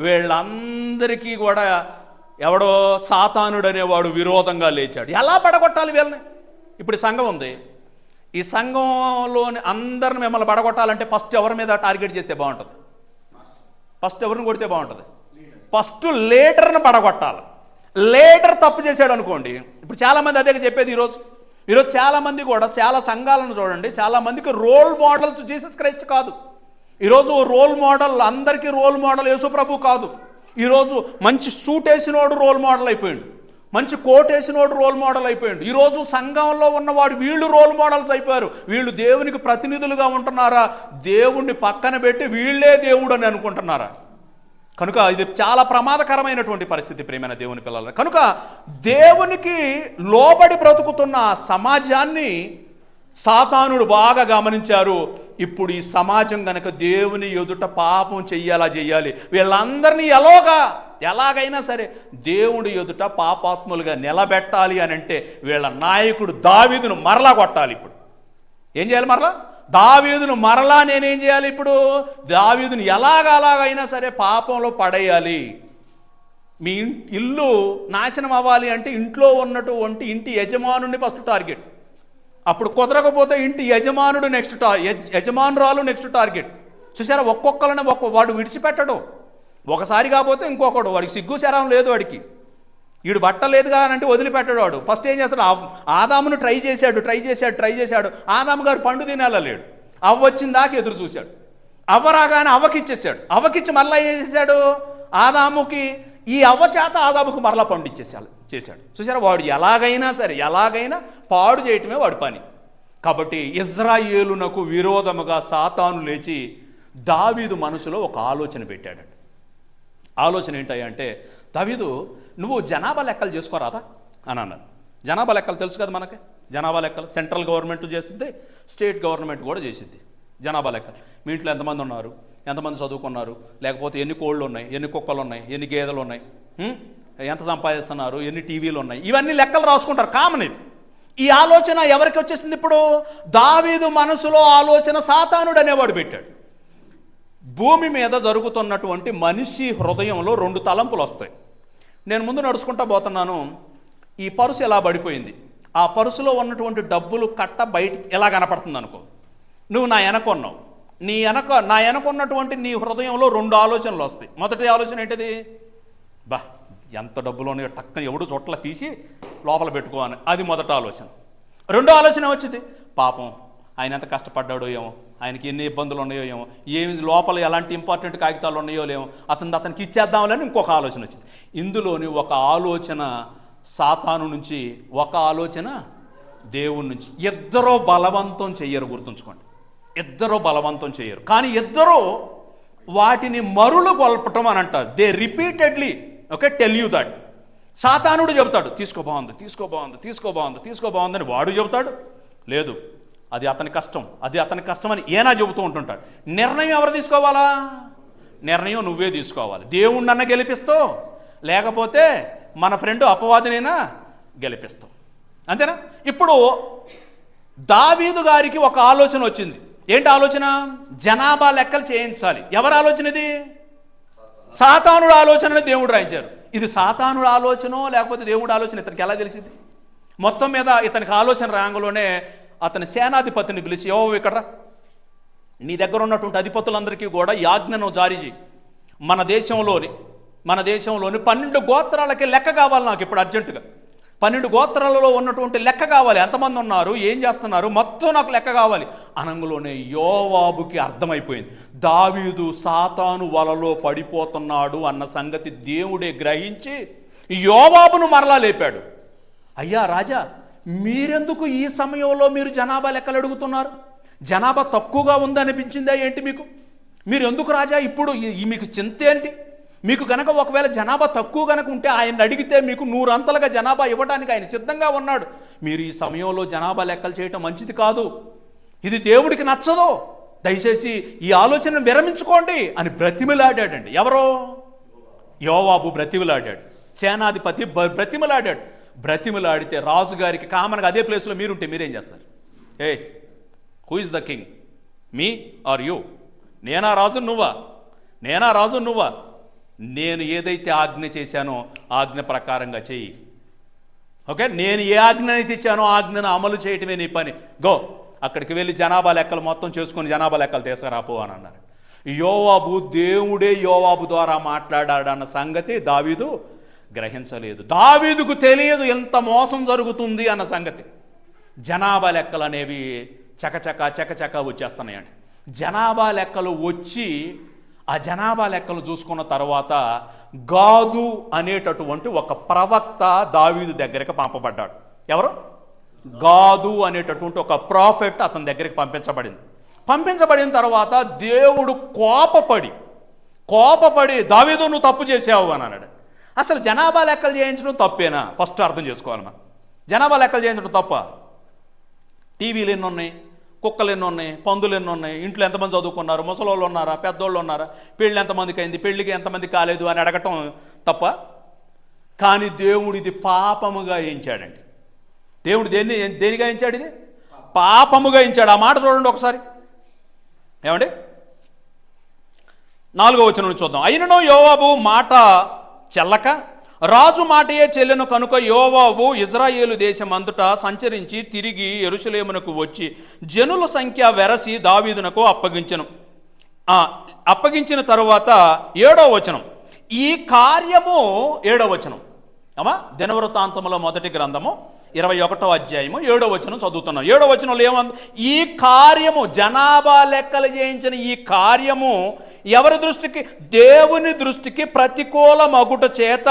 వీళ్ళందరికీ కూడా ఎవడో సాతానుడు అనేవాడు విరోధంగా లేచాడు. ఎలా పడగొట్టాలి వీళ్ళని? ఇప్పుడు సంఘం ఉంది, ఈ సంఘంలోని అందరిని మిమ్మల్ని పడగొట్టాలంటే ఫస్ట్ ఎవరి మీద టార్గెట్ చేస్తే బాగుంటుంది? ఫస్ట్ ఎవరిని కొడితే బాగుంటుంది? ఫస్ట్ లీడర్ని పడగొట్టాలి. లీడర్ తప్పు చేశాడు అనుకోండి. ఇప్పుడు చాలామంది అదే చెప్పేది. ఈరోజు చాలామంది కూడా, చాలా సంఘాలను చూడండి, చాలామందికి రోల్ మోడల్స్ జీసస్ క్రైస్ట్ కాదు. ఈరోజు రోల్ మోడల్, అందరికీ రోల్ మోడల్ యేసు ప్రభు కాదు. ఈరోజు మంచి సూట్ వేసినోడు రోల్ మోడల్ అయిపోయాడు, మంచి కోట్ వేసినోడు రోల్ మోడల్ అయిపోయాడు. ఈరోజు సంఘంలో ఉన్నవాడు వీళ్ళు రోల్ మోడల్స్ అయిపోయారు. వీళ్ళు దేవునికి ప్రతినిధులుగా ఉంటున్నారా? దేవుణ్ణి పక్కన పెట్టి వీళ్ళే దేవుడు అని అనుకుంటున్నారా? కనుక ఇది చాలా ప్రమాదకరమైనటువంటి పరిస్థితి ప్రియమైన దేవుని పిల్లలు. కనుక దేవునికి లోబడి బ్రతుకుతున్న సమాజాన్ని సాతానుడు బాగా గమనించారు. ఇప్పుడు ఈ సమాజం గనక దేవుని ఎదుట పాపం చెయ్యాలి, వీళ్ళందరినీ ఎలాగైనా సరే దేవుడి ఎదుట పాపాత్ములుగా నిలబెట్టాలి అని అంటే వీళ్ళ నాయకుడు దావీదును మరలా కొట్టాలి. ఇప్పుడు ఏం చేయాలి? దావీదును మరలా నేనేం చేయాలి? ఇప్పుడు దావీదును ఎలాగైనా సరే పాపంలో పడేయాలి. మీ ఇల్లు నాశనం అవ్వాలి అంటే ఇంట్లో ఉన్నటువంటి ఇంటి యజమానుడిని ఫస్ట్ టార్గెట్. అప్పుడు కుదరకపోతే ఇంటి యజమానుడు యజమానురాలు నెక్స్ట్ టార్గెట్. చూసారా, ఒక్కొక్కరిని వాడు విడిచిపెట్టడు. ఒకసారి కాకపోతే ఇంకొకడు, వాడికి సిగ్గు శరం లేదు, వాడికి వీడు బట్ట లేదుగా అని అంటే వదిలిపెట్టాడు. వాడు ఫస్ట్ ఏం చేస్తాడు? ఆదామును ట్రై చేశాడు. ఆదాము గారు పండు తినేలా లేడు. అవ్వ వచ్చిన దాకా ఎదురు చూశాడు. అవ్వ రాగానే అవ్వకిచ్చి మళ్ళీ ఏం చేశాడు? ఆదాముకి, ఈ అవ్వ చేత ఆదాముకు మరలా పండు చేశాడు. చూసారా, వాడు ఎలాగైనా పాడు చేయటమే వాడి పని. కాబట్టి ఇజ్రాయేలునకు విరోధముగా సాతాను లేచి దావీదు మనసులో ఒక ఆలోచన పెట్టాడండి. ఆలోచన ఏంటంటే, దావీదు నువ్వు జనాభా లెక్కలు చేసుకోరాదా అని అన్నారు. జనాభా లెక్కలు తెలుసు కదా మనకి. జనాభా లెక్కలు సెంట్రల్ గవర్నమెంట్ చేసింది, స్టేట్ గవర్నమెంట్ కూడా చేసింది. జనాభా లెక్కలు, మీ ఇంట్లో ఎంతమంది ఉన్నారు, ఎంతమంది చదువుకున్నారు, లేకపోతే ఎన్ని కోళ్ళు ఉన్నాయి, ఎన్ని కుక్కలు ఉన్నాయి, ఎన్ని గేదెలు ఉన్నాయి, ఎంత సంపాదిస్తున్నారు, ఎన్ని టీవీలు ఉన్నాయి, ఇవన్నీ లెక్కలు రాసుకుంటారు. కామన్ ఇది. ఈ ఆలోచన ఎవరికి వచ్చేసింది? ఇప్పుడు దావీదు మనసులో ఆలోచన సాతానుడు అనేవాడు పెట్టాడు. భూమి మీద జరుగుతున్నటువంటి మనిషి హృదయంలో 2 తలంపులు వస్తాయి. నేను ముందు నడుచుకుంటా పోతున్నాను, ఈ పరుసు ఎలా పడిపోయింది, ఆ పరుసులో ఉన్నటువంటి డబ్బులు కట్ట బయటికి ఎలా కనపడుతుంది అనుకో. నువ్వు నా వెనక ఉన్నావు, నా వెనక ఉన్నటువంటి నీ హృదయంలో 2 ఆలోచనలు వస్తాయి. మొదటి ఆలోచన ఏంటిది? ఎంత డబ్బులు ఉన్నాయో టక్కన ఎవడు చోట్ల తీసి లోపల పెట్టుకోవాలి, అది మొదటి ఆలోచన. రెండో ఆలోచన వచ్చింది, పాపం ఆయన ఎంత కష్టపడ్డాడో ఏమో, ఆయనకి ఎన్ని ఇబ్బందులు ఉన్నాయో ఏమో, ఏమి లోపల ఎలాంటి ఇంపార్టెంట్ కాగితాలు ఉన్నాయో లేమో, అతనికి ఇచ్చేద్దామని ఇంకొక ఆలోచన వచ్చింది. ఇందులోని ఒక ఆలోచన సాతాను నుంచి, ఒక ఆలోచన దేవుని నుంచి. ఇద్దరూ బలవంతం చెయ్యరు, గుర్తుంచుకోండి. ఇద్దరూ బలవంతం చేయరు, కానీ ఇద్దరూ వాటిని మరులు గొల్పటం అని అంటారు. They repeatedly tell you that. సాతానుడు చెబుతాడు తీసుకోబాగుంది, తీసుకోబాగుంది, తీసుకోబాగుంది, తీసుకోబాగుందని వాడు చెబుతాడు. లేదు, అది అతని కష్టం, అది అతని కష్టం అని ఏనా చెబుతూ ఉంటుంటాడు. నిర్ణయం ఎవరు తీసుకోవాలా? నిర్ణయం నువ్వే తీసుకోవాలి. దేవుణ్ణన్న గెలిపిస్తావు, లేకపోతే మన ఫ్రెండ్ అపవాదినైనా గెలిపిస్తావు, అంతేనా? ఇప్పుడు దావీదు గారికి ఒక ఆలోచన వచ్చింది. ఏంటి ఆలోచన? జనాభా లెక్కలు చేయించాలి. ఎవరి ఆలోచన ఇది? సాతానుడు ఆలోచనని దేవుడు రాయించారు. ఇది సాతానుడు ఆలోచనో లేకపోతే దేవుడు ఆలోచన ఇతనికి ఎలా తెలిసింది? మొత్తం మీద ఇతనికి ఆలోచన రాంగలోనే అతని సేనాధిపతిని పిలిచి, ఇక్కడ నీ దగ్గర ఉన్నటువంటి అధిపతులందరికీ కూడా ఈ ఆజ్ఞను జారీ చేయి. మన దేశంలోని 12 గోత్రాలకి లెక్క కావాలి నాకు ఇప్పుడు అర్జెంటుగా. 12 గోత్రాలలో ఉన్నటువంటి లెక్క కావాలి. ఎంతమంది ఉన్నారు, ఏం చేస్తున్నారు, మొత్తం నాకు లెక్క కావాలి అనంగులోనే యోవాబుకి అర్థమైపోయింది, దావీదు సాతాను వలలో పడిపోతున్నాడు అన్న సంగతి దేవుడే గ్రహించి యోవాబును మరలా లేపాడు. అయ్యా రాజా, మీరెందుకు ఈ సమయంలో మీరు జనాభా లెక్కలు అడుగుతున్నారు? జనాభా తక్కువగా ఉందనిపించిందా ఏంటి మీకు? మీరు ఎందుకు రాజా ఇప్పుడు మీకు చింత ఏంటి? మీకు గనక ఒకవేళ జనాభా తక్కువ గనక ఉంటే ఆయన అడిగితే మీకు 100 అంతలుగా జనాభా ఇవ్వడానికి ఆయన సిద్ధంగా ఉన్నాడు. మీరు ఈ సమయంలో జనాభా లెక్కలు చేయటం మంచిది కాదు, ఇది దేవుడికి నచ్చదు, దయచేసి ఈ ఆలోచన విరమించుకోండి అని బ్రతిమిలాడాడండి. ఎవరో? యోవాబు బ్రతిమిలాడాడు, సేనాధిపతి బ్రతిమిలాడాడు. బ్రతిమిలాడితే రాజుగారికి కామన్గా అదే ప్లేస్లో మీరుంటే మీరేం చేస్తారు? Who is the king, me or you? నేనా రాజు నువ్వా? నేనా రాజు నువ్వా? నేను ఏదైతే ఆజ్ఞ చేశానో ఆజ్ఞ ప్రకారంగా చెయ్యి. నేను ఏ ఆజ్ఞ అయితే ఇచ్చానో ఆజ్ఞను అమలు చేయటమే నీ పని. గో, అక్కడికి వెళ్ళి జనాభా లెక్కలు మొత్తం చేసుకుని జనాభా లెక్కలు తీసుకురాపో అని అన్నారు. యోవాబు, దేవుడే యోవాబు ద్వారా మాట్లాడాడన్న సంగతి దావీదు గ్రహించలేదు. దావీదుకు తెలియదు ఎంత మోసం జరుగుతుంది అన్న సంగతి. జనాభా లెక్కలు అనేవి చకచక వచ్చేస్తున్నాయండి. జనాభా లెక్కలు వచ్చి ఆ జనాభా లెక్కలు చూసుకున్న తర్వాత గాదు అనేటటువంటి ఒక ప్రవక్త దావీదు దగ్గరికి పంపబడ్డాడు. ఎవరు? గాదు అనేటటువంటి ఒక ప్రాఫెట్ అతని దగ్గరికి పంపించబడింది. పంపించబడిన తర్వాత దేవుడు కోపపడి దావీదు నువ్వు తప్పు చేసావు అని అన్నాడు. అసలు జనాభా లెక్కలు చేయించడం తప్పేనా? ఫస్ట్ అర్థం చేసుకోవాలి మనం. జనాభా లెక్కలు చేయించడం తప్ప? టీవీలు ఎన్ని ఉన్నాయి, కుక్కలు ఎన్ని ఉన్నాయి, పందులు ఎన్ని ఉన్నాయి, ఇంట్లో ఎంతమంది చదువుకున్నారు, ముసలోళ్ళు ఉన్నారా, పెద్దోళ్ళు ఉన్నారా, పెళ్ళి ఎంతమందికి అయింది, పెళ్ళికి ఎంతమంది కాలేదు అని అడగటం తప్ప? కానీ దేవుడు ఇది పాపముగా ఎంచాడండి. దేవుడు దేనిగా ఎంచాడు? ఇది పాపముగా ఎంచాడు. ఆ మాట చూడండి ఒకసారి. ఏమండి? 4వ వచనం నుంచి చూద్దాం. అయినను యోవాబు మాట చెల్లక రాజు మాటయే చెల్లెను కనుక యోవాబు ఇజ్రాయేలు దేశం అంతటా సంచరించి తిరిగి యెరూషలేమునకు వచ్చి జనుల సంఖ్య వెరసి దావీదునకు అప్పగించిన తరువాత 7వ వచనం, ఈ కార్యము 7వ వచనం దినవృత్తాంతముల మొదటి గ్రంథము 21వ అధ్యాయము 7వ వచనం చదువుతున్నాం. 7వ వచనంలో ఏమంది? ఈ కార్యము, జనాభా లెక్కలు చేయించిన ఈ కార్యము ఎవరి దృష్టికి? దేవుని దృష్టికి ప్రతికూలమగుట చేత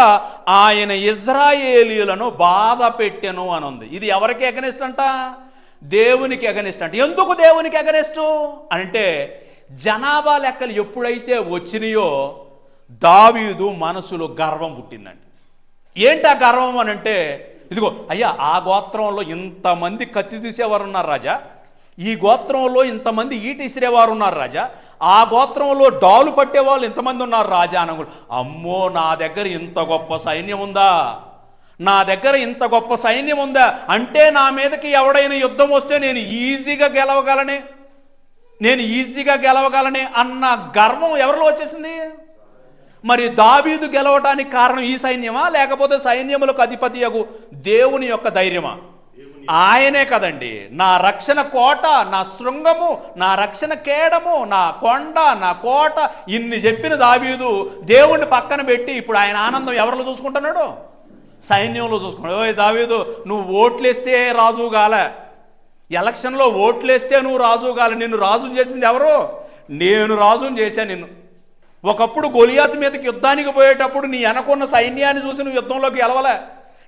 ఆయన ఇజ్రాయేలీయులను బాధ పెట్టెను అని ఉంది. ఇది ఎవరికి ఎగనిస్ట్ అంట? దేవునికి ఎగనిస్ట్ అంట. ఎందుకు దేవునికి ఎగనిస్ట్ అంటే జనాభా లెక్కలు ఎప్పుడైతే వచ్చినాయో దావీదు మనసులో గర్వం పుట్టిందండి. ఏంటి ఆ గర్వం అని అంటే, ఇదిగో అయ్యా, ఆ గోత్రంలో ఇంతమంది కత్తి తీసేవారు ఉన్నారు రాజా, ఈ గోత్రంలో ఇంతమంది ఈట ఇసిరేవారు ఉన్నారు రాజా, ఆ గోత్రంలో డాలు పట్టేవాళ్ళు ఇంతమంది ఉన్నారు రాజా అనగుడు. అమ్మో, నా దగ్గర ఇంత గొప్ప సైన్యం ఉందా, నా దగ్గర ఇంత గొప్ప సైన్యం ఉందా అంటే నా మీదకి ఎవడైనా యుద్ధం వస్తే నేను ఈజీగా గెలవగలనే అన్న గర్వం ఎవరిలో వచ్చేసింది? మరి దావీదు గెలవటానికి కారణం ఈ సైన్యమా, లేకపోతే సైన్యములకు అధిపతియగు దేవుని యొక్క ధైర్యమా? ఆయనే కదండి. నా రక్షణ కోట, నా శృంగము, నా రక్షణ కేడము, నా కొండ, నా కోట, ఇన్ని చెప్పిన దావీదు దేవుణ్ణి పక్కన పెట్టి ఇప్పుడు ఆయన ఆనందం ఎవరిలో చూసుకుంటున్నాడు? సైన్యంలో చూసుకున్నాడు. ఓయ్ దావీదు, నువ్వు ఓట్లేస్తే రాజు గాలే, ఎలక్షన్లో ఓట్లేస్తే నువ్వు రాజు కాలి. నిన్ను రాజు చేసింది ఎవరు? నేను రాజుని చేశాను నిన్ను. ఒకప్పుడు గొలియాతు మీదకి యుద్ధానికి పోయేటప్పుడు నీ వెనకున్న సైన్యాన్ని చూసి నువ్వు యుద్ధంలోకి గెలవలే.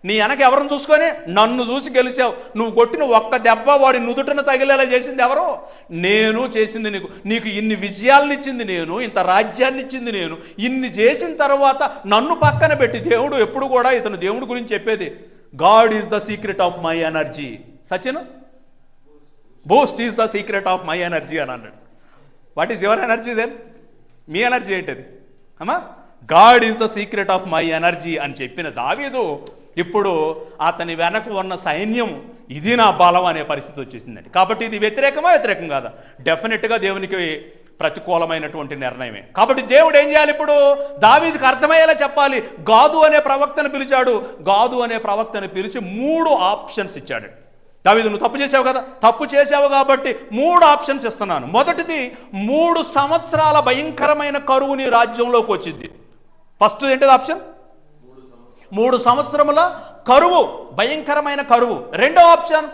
నీ వెనక ఎవరిని చూసుకొని? నన్ను చూసి గెలిచావు. నువ్వు కొట్టిన ఒక్క దెబ్బ వాడి నుదుటను తగిలేలా చేసింది ఎవరు? నేను చేసింది నీకు. నీకు ఇన్ని విజయాలను ఇచ్చింది నేను, ఇంత రాజ్యాన్ని ఇచ్చింది నేను. ఇన్ని చేసిన తర్వాత నన్ను పక్కన పెట్టి దేవుడు ఎప్పుడు కూడా ఇతను దేవుడి గురించి చెప్పేది God is the secret of my energy. Sachin, boost is the secret of my energy అని అన్నాడు. What is your energy then? మీ ఎనర్జీ ఏంటది అమ్మా? God is the secret of my energy అని చెప్పిన దావీదు ఇప్పుడు అతని వెనక ఉన్న సైన్యం ఇది నా బలం అనే పరిస్థితి వచ్చేసిందండి. కాబట్టి ఇది వ్యతిరేకం కాదా? డెఫినెట్గా దేవునికి ప్రతికూలమైనటువంటి నిర్ణయమే. కాబట్టి దేవుడు ఏం చేయాలి? ఇప్పుడు దావీదుకు అర్థమయ్యేలా చెప్పాలి. గాదు అనే ప్రవక్తను పిలిచాడు. గాదు అనే ప్రవక్తను పిలిచి 3 ఆప్షన్స్ ఇచ్చాడు. దావీదు, నువ్వు తప్పు చేసావు కదా, తప్పు చేసావు కాబట్టి 3 ఆప్షన్స్ ఇస్తున్నాను. మొదటిది, 3 సంవత్సరాల భయంకరమైన కరువు నీ రాజ్యంలోకి వచ్చింది. ఫస్ట్ ఏంటిది ఆప్షన్? 3 సంవత్సరముల కరువు, భయంకరమైన కరువు. రెండో ఆప్షన్,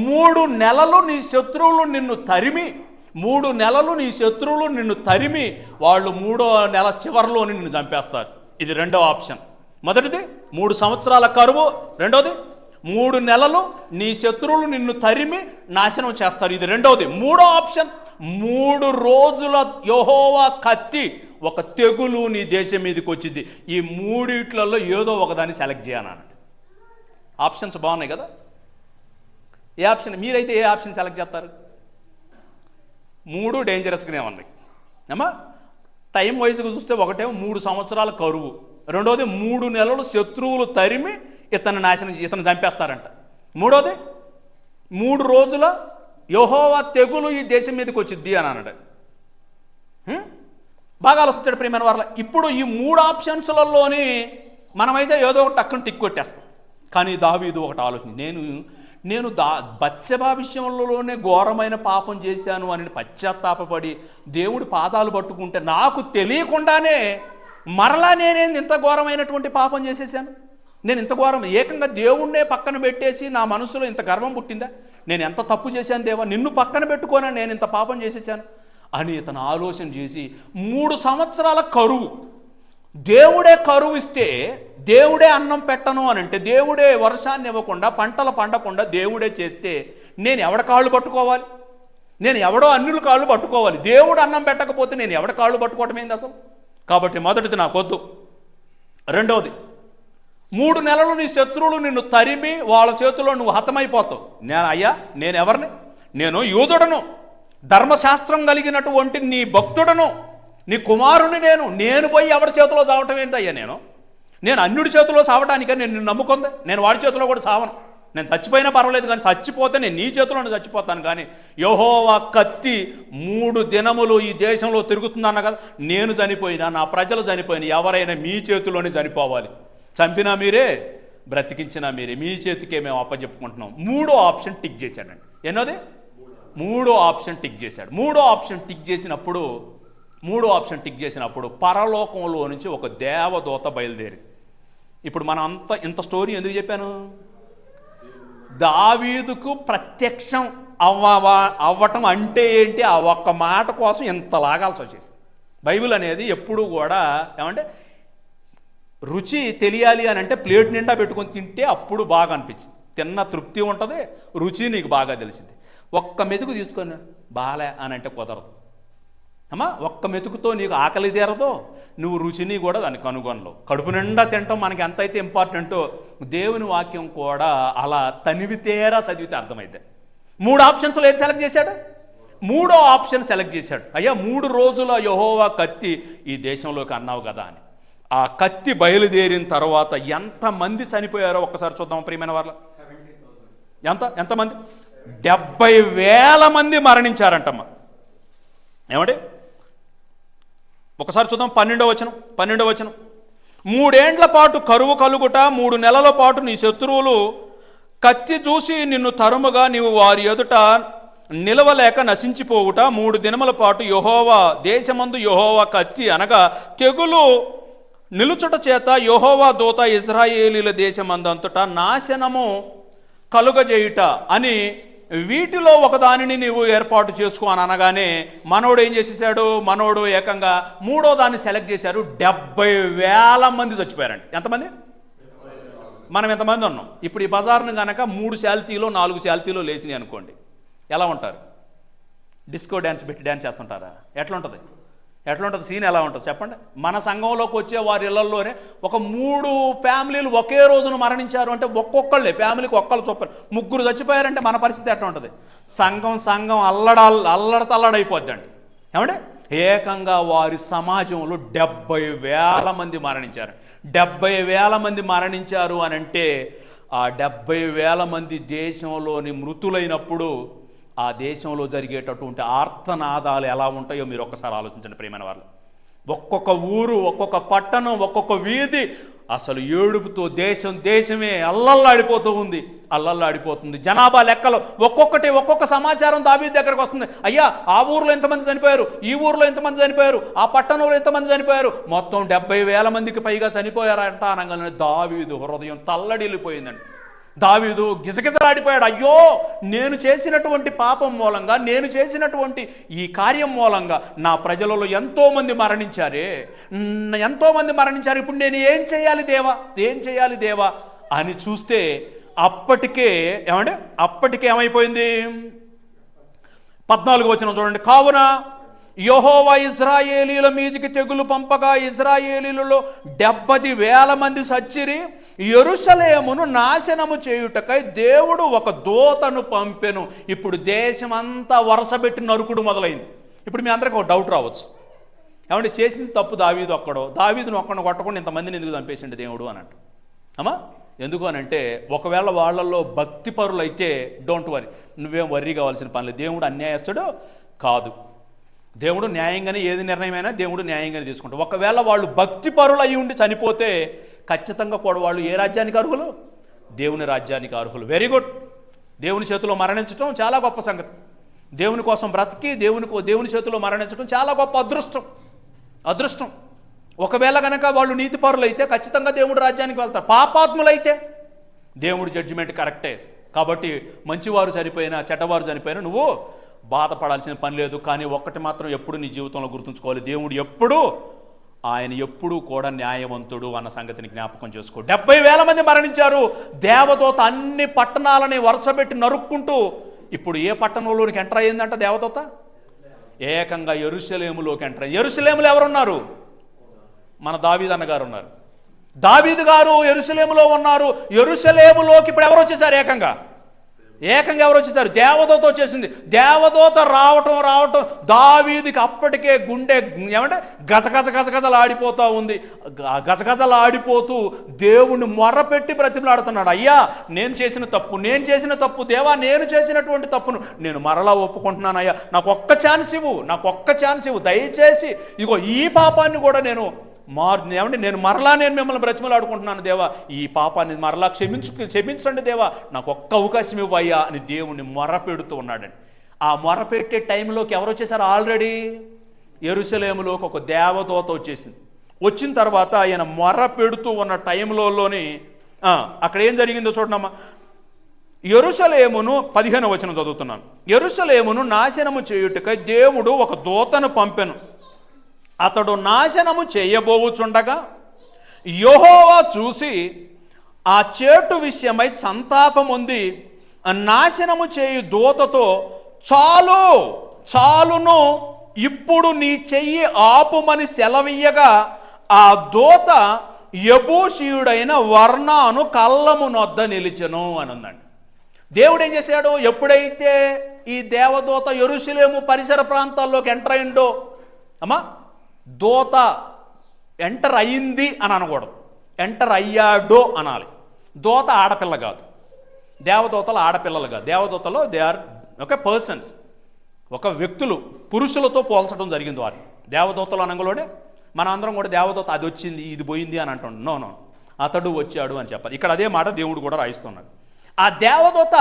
3 నెలలు నీ శత్రువులు నిన్ను తరిమి, 3 నెలలు నీ శత్రువులు నిన్ను తరిమి వాళ్ళు 3వ నెల చివరిలోని నిన్ను చంపేస్తారు. ఇది రెండో ఆప్షన్. మొదటిది 3 సంవత్సరాల కరువు, రెండోది 3 నెలలు నీ శత్రువులు నిన్ను తరిమి నాశనం చేస్తారు. ఇది రెండవది. మూడో ఆప్షన్, 3 రోజుల యెహోవా కత్తి, ఒక తెగులు నీ దేశం మీదకి వచ్చింది. ఈ 3 ఏదో ఒకదాన్ని సెలెక్ట్ చేయనన్నాడు. ఆప్షన్స్ బాగున్నాయి కదా? ఏ ఆప్షన్ మీరైతే ఏ ఆప్షన్ సెలెక్ట్ చేస్తారు? 3 డేంజరస్గానే ఉన్నాయి అమ్మా. టైం వైజ్గా చూస్తే ఒకటేమో 3 సంవత్సరాల కరువు, రెండోది 3 నెలలు శత్రువులు తరిమి ఇతను చంపేస్తారంట. మూడోది 3 రోజుల యెహోవా తెగులు ఈ దేశం మీదకి వచ్చింది అని అన్నాడు. బాగా ఆలోచించాడు ప్రియమైన వారల. ఇప్పుడు ఈ 3 ఆప్షన్స్లలోని మనమైతే ఏదో ఒకటి టక్కున టిక్ కొట్టేస్తాం. కానీ దావీదు ఒకటి ఆలోచన, నేను బత్షెబా విషయంలోనే ఘోరమైన పాపం చేశాను అని పశ్చాత్తాపపడి దేవుడి పాదాలు పట్టుకుంటే నాకు తెలియకుండానే మరలా నేనేంది ఇంత ఘోరమైనటువంటి పాపం చేసేసాను? నేను ఇంత ఘోరం, ఏకంగా దేవుణ్ణే పక్కన పెట్టేసి నా మనసులో ఇంత గర్వం పుట్టిందా? నేను ఎంత తప్పు చేశాను దేవా, నిన్ను పక్కన పెట్టుకోనా నేను ఇంత పాపం చేసేసాను అని ఇతను ఆలోచన చేసి 3 సంవత్సరాల కరువు, దేవుడే కరువు ఇస్తే దేవుడే అన్నం పెట్టను అని అంటే, దేవుడే వర్షాన్ని ఇవ్వకుండా పంటలు పండకుండా దేవుడే చేస్తే నేను ఎవడ కాళ్ళు పట్టుకోవాలి? నేను ఎవడో అన్యుల కాళ్ళు పట్టుకోవాలి. దేవుడు అన్నం పెట్టకపోతే నేను ఎవడ కాళ్ళు పట్టుకోవటం ఏంది అసలు? కాబట్టి మొదటిది నాకొద్దు. రెండవది, 3 నెలలు నీ శత్రువులు నిన్ను తరిమి వాళ్ళ చేతుల్లో నువ్వు హతమైపోతావు. నేను ఎవరిని? నేను యూదుడను, ధర్మశాస్త్రం కలిగినటువంటి నీ భక్తుడను, నీ కుమారుని నేను పోయి ఎవరి చేతిలో చావటం ఏంటయ్యా? నేను అన్యుడి చేతిలో చావటానికే నేను నిన్ను నమ్ముకుంది. నేను వాడి చేతిలో కూడా చావను. నేను చచ్చిపోయినా పర్వాలేదు, కానీ చచ్చిపోతే నేను నీ చేతిలోనే చచ్చిపోతాను. కానీ యెహోవా కత్తి 3 దినములు ఈ దేశంలో తిరుగుతుందన్న కదా, నేను చనిపోయినా నా ప్రజలు చనిపోయినా ఎవరైనా మీ చేతిలోనే చనిపోవాలి. చంపినా మీరే, బ్రతికించినా మీరే, మీ చేతికే మేము అప్పచెప్పుకుంటున్నాం. 3వ ఆప్షన్ టిక్ చేశాడండి. ఎన్నోది? 3వ ఆప్షన్ టిక్ చేశాడు. 3వ ఆప్షన్ టిక్ చేసినప్పుడు పరలోకంలో నుంచి ఒక దేవదూత బయలుదేరి. ఇప్పుడు మనం ఇంత స్టోరీ ఎందుకు చెప్పాను? దావీదుకు ప్రత్యక్షం అవ్వటం అంటే ఏంటి, ఆ ఒక్క మాట కోసం ఇంత లాగాల్సి వచ్చేసి. బైబిల్ అనేది ఎప్పుడు కూడా ఏమంటే రుచి తెలియాలి అని అంటే ప్లేట్ నిండా పెట్టుకొని తింటే అప్పుడు బాగా అనిపించింది. తిన్న తృప్తి ఉంటుంది, రుచి నీకు బాగా తెలిసింది. ఒక్క మెతుకు తీసుకొని బాలే అని అంటే కుదరదు అమ్మా. ఒక్క మెతుకుతో నీకు ఆకలి తీరదో, నువ్వు రుచిని కూడా దాన్ని కనుగొనలేవు. కడుపు నిండా తినటం మనకి ఎంతైతే ఇంపార్టెంటో దేవుని వాక్యం కూడా అలా తనివితేరా చదివితే అర్థమైతే. 3 ఆప్షన్స్లో ఏది సెలెక్ట్ చేశాడు? 3వ ఆప్షన్ సెలెక్ట్ చేశాడు. అయ్యా 3 రోజుల యెహోవా కత్తి ఈ దేశంలోకి అన్నావు కదా అని. ఆ కత్తి బయలుదేరిన తర్వాత ఎంతమంది చనిపోయారో ఒక్కసారి చూద్దాం ప్రియమైన వాళ్ళ. ఎంతమంది? 70,000 మంది మరణించారంటమ్మా. ఏమండి? ఒకసారి చూద్దాం 12వ వచనం. 3 ఏండ్ల పాటు కరువు కలుగుట, 3 నెలల పాటు నీ శత్రువులు కత్తి చూసి నిన్ను తరుముగా నీవు వారి ఎదుట నిలవలేక నశించిపోవుట, 3 దినముల పాటు యెహోవా దేశమందు యెహోవా కత్తి అనగా తెగులు నిలుచుట చేత యెహోవా దూత ఇశ్రాయేలీల దేశమందంతటా నాశనము కలుగజేయుట అని వీటిలో ఒక దానిని నీవు ఏర్పాటు చేసుకో అని అనగానే మనోడు ఏం చేసేసాడు, మనోడు ఏకంగా మూడో దాన్ని సెలెక్ట్ చేశారు. 70,000 మంది చచ్చిపోయారండి. ఎంతమంది? మనం ఎంతమంది ఉన్నాం? ఇప్పుడు ఈ బజార్ను కనుక 3 శాల్తీలో 4 శాల్తీలో లేచినాయి అనుకోండి, ఎలా ఉంటారు? డిస్కో డ్యాన్స్ పెట్టి డ్యాన్స్ చేస్తుంటారా? ఎట్లుంటుంది సీన్ ఎలా ఉంటుంది చెప్పండి? మన సంఘంలోకి వచ్చే వారి ఇళ్లలోనే ఒక 3 ఫ్యామిలీలు ఒకే రోజున మరణించారు అంటే ఒక్కొక్కళ్ళే ఫ్యామిలీకి ఒక్కళ్ళు చొప్పున 3 చచ్చిపోయారంటే మన పరిస్థితి ఎట్లా ఉంటుంది? సంఘం అల్లడతల్లడైపోద్దండి. ఏమంటే ఏకంగా వారి సమాజంలో 70,000 మంది మరణించారు. 70,000 మంది మరణించారు అని అంటే ఆ 70,000 మంది దేశంలోని మృతులైనప్పుడు ఆ దేశంలో జరిగేటటువంటి ఆర్తనాదాలు ఎలా ఉంటాయో మీరు ఒక్కసారి ఆలోచించండి ప్రియమైన వాళ్ళు. ఒక్కొక్క ఊరు, ఒక్కొక్క పట్టణం, ఒక్కొక్క వీధి అసలు ఏడుపుతో దేశమే అల్లల్లాడిపోతుంది. జనాభా లెక్కలు ఒక్కొక్క సమాచారం దావీదు దగ్గరకు వస్తుంది. అయ్యా, ఆ ఊర్లో ఎంతమంది చనిపోయారు, ఈ ఊర్లో ఎంతమంది చనిపోయారు, ఆ పట్టణంలో ఎంతమంది చనిపోయారు, మొత్తం 70,000 మందికి పైగా చనిపోయారంట అనగానే దావీదు హృదయం తల్లడిల్లిపోయిందండి. దావీదు గిజగిజలాడిపోయాడు. అయ్యో, నేను చేసినటువంటి పాపం మూలంగా, నేను చేసినటువంటి ఈ కార్యం మూలంగా నా ప్రజలలో ఎంతోమంది మరణించారు. ఇప్పుడు నేను ఏం చేయాలి దేవా అని చూస్తే అప్పటికే ఏమైపోయింది? 14వ వచనం చూడండి. కావున యెహోవా ఇశ్రాయేలీల మీదికి తెగులు పంపగా ఇశ్రాయేలీలలో 70,000 మంది సచ్చిరి. యెరూషలేమును నాశనము చేయుటకై దేవుడు ఒక దూతను పంపెను. ఇప్పుడు దేశమంతా వరుసబెట్టి నరుకుడు మొదలైంది. ఇప్పుడు మీ అందరికీ ఒక డౌట్ రావచ్చు, ఏమంటే చేసింది తప్పు దావీదును ఒక్కడిని కొట్టకుండా ఇంతమందిని ఎందుకు చంపేసిండు దేవుడు అని అంట. అమ్మా, ఎందుకు అని అంటే ఒకవేళ వాళ్ళల్లో భక్తి పరులు అయితే డోంట్ వరీ, నువ్వేం వర్రీ కావాల్సిన పనులు. దేవుడు అన్యాయస్తుడు కాదు. దేవుడు న్యాయంగానే ఏది నిర్ణయమైనా దేవుడు న్యాయంగానే తీసుకుంటాడు. ఒకవేళ వాళ్ళు భక్తి పరులు అయి ఉండి చనిపోతే ఖచ్చితంగా కూడా వాళ్ళు ఏ రాజ్యానికి అర్హులు? దేవుని రాజ్యానికి అర్హులు. Very good. దేవుని చేతిలో మరణించడం చాలా గొప్ప సంగతి. దేవుని కోసం బ్రతికి దేవుని చేతిలో మరణించడం చాలా గొప్ప అదృష్టం. ఒకవేళ కనుక వాళ్ళు నీతిపరులు అయితే ఖచ్చితంగా దేవుడు రాజ్యానికి వెళ్తారు. పాపాత్ములైతే దేవుడు జడ్జిమెంట్ కరెక్టే. కాబట్టి మంచివారు చనిపోయినా చెడ్డవారు చనిపోయినా నువ్వు బాధపడాల్సిన పని లేదు. కానీ ఒక్కటి మాత్రం ఎప్పుడు నీ జీవితంలో గుర్తుంచుకోవాలి, దేవుడు ఆయన ఎప్పుడూ కూడా న్యాయవంతుడు అన్న సంగతిని జ్ఞాపకం చేసుకో. 70,000 మంది మరణించారు. దేవదూత అన్ని పట్టణాలని వరుసపెట్టి నరుక్కుంటూ ఇప్పుడు ఏ పట్టణంలోనికి ఎంటర్ అయ్యిందంట దేవదూత? ఏకంగా యెరూషలేములోకి ఎంటర్ అయ్యి. యెరూషలేములో ఎవరున్నారు? మన దావీదు అన్నగారు ఉన్నారు. దావీదు గారు యెరూషలేములో ఉన్నారు. యెరూషలేములోకి ఇప్పుడు ఎవరు వచ్చేసారు? ఏకంగా ఎవరు వచ్చేసారు? దేవదూత వచ్చేసింది. దేవదూత రావటం దావీదుకి అప్పటికే గుండె గజగజలాడిపోతూ ఉంది. గజగజలాడిపోతూ దేవుణ్ణి మొర్రపెట్టి బ్రతిమలాడుతున్నాడు. అయ్యా, నేను చేసిన తప్పు దేవా, నేను చేసినటువంటి తప్పును నేను మరలా ఒప్పుకుంటున్నాను. అయ్యా, నాకు ఒక్క ఛాన్స్ ఇవ్వు దయచేసి. ఇగో ఈ పాపాన్ని కూడా నేను మరలా మిమ్మల్ని బ్రతిమలాడుకుంటున్నాను దేవా, ఈ పాపాన్ని మరలా క్షమించండి దేవా, నాకు ఒక్క అవకాశం ఇవ్వయ్యా అని దేవుణ్ణి మొర్రపెడుతూ ఉన్నాడండి. ఆ మొర్రపెట్టే టైంలోకి ఎవరు వచ్చేసారు? ఆల్రెడీ యెరూషలేములోకి ఒక దేవదూత వచ్చేసింది. వచ్చిన తర్వాత ఆయన మొర్రపెడుతూ ఉన్న టైంలోని అక్కడ ఏం జరిగిందో చూడమ్మా. యెరూషలేమును 15వ వచనం చదువుతున్నాను. యెరూషలేమును నాశనము చేయుటకై దేవుడు ఒక దూతను పంపెను. అతడు నాశనము చేయబోవుచుండగా యెహోవా చూసి ఆ చేటు విషయమై సంతాపముంది నాశనము చేయు దూతతో చాలును, ఇప్పుడు నీ చెయ్యి ఆపుమని సెలవీయగా ఆ దూత యెబూసీయుడైన వర్ణాను కళ్ళమునొద్ద నిలిచెను అని ఉందండి. దేవుడు ఏం చేశాడు? ఎప్పుడైతే ఈ దేవదూత యెరూషలేము పరిసర ప్రాంతాల్లోకి ఎంటర్ అయిందో, అమ్మా, దూత ఎంటర్ అయ్యింది అని అనకూడదు, ఎంటర్ అయ్యాడో అనాలి. దూత ఆడపిల్ల కాదు, దేవదూతలు ఆడపిల్లలు కాదు. దేవదూతలో దే ఆర్ పర్సన్స్, ఒక వ్యక్తులు, పురుషులతో పోల్చడం జరిగింది వారు. దేవదూతలు అనగలోనే మన అందరం కూడా దేవదూత అది వచ్చింది ఇది పోయింది అని అంటుండే. నో, అతడు వచ్చాడు అని చెప్పాలి. ఇక్కడ అదే మాట దేవుడు కూడా రాయిస్తున్నాడు. ఆ దేవదూత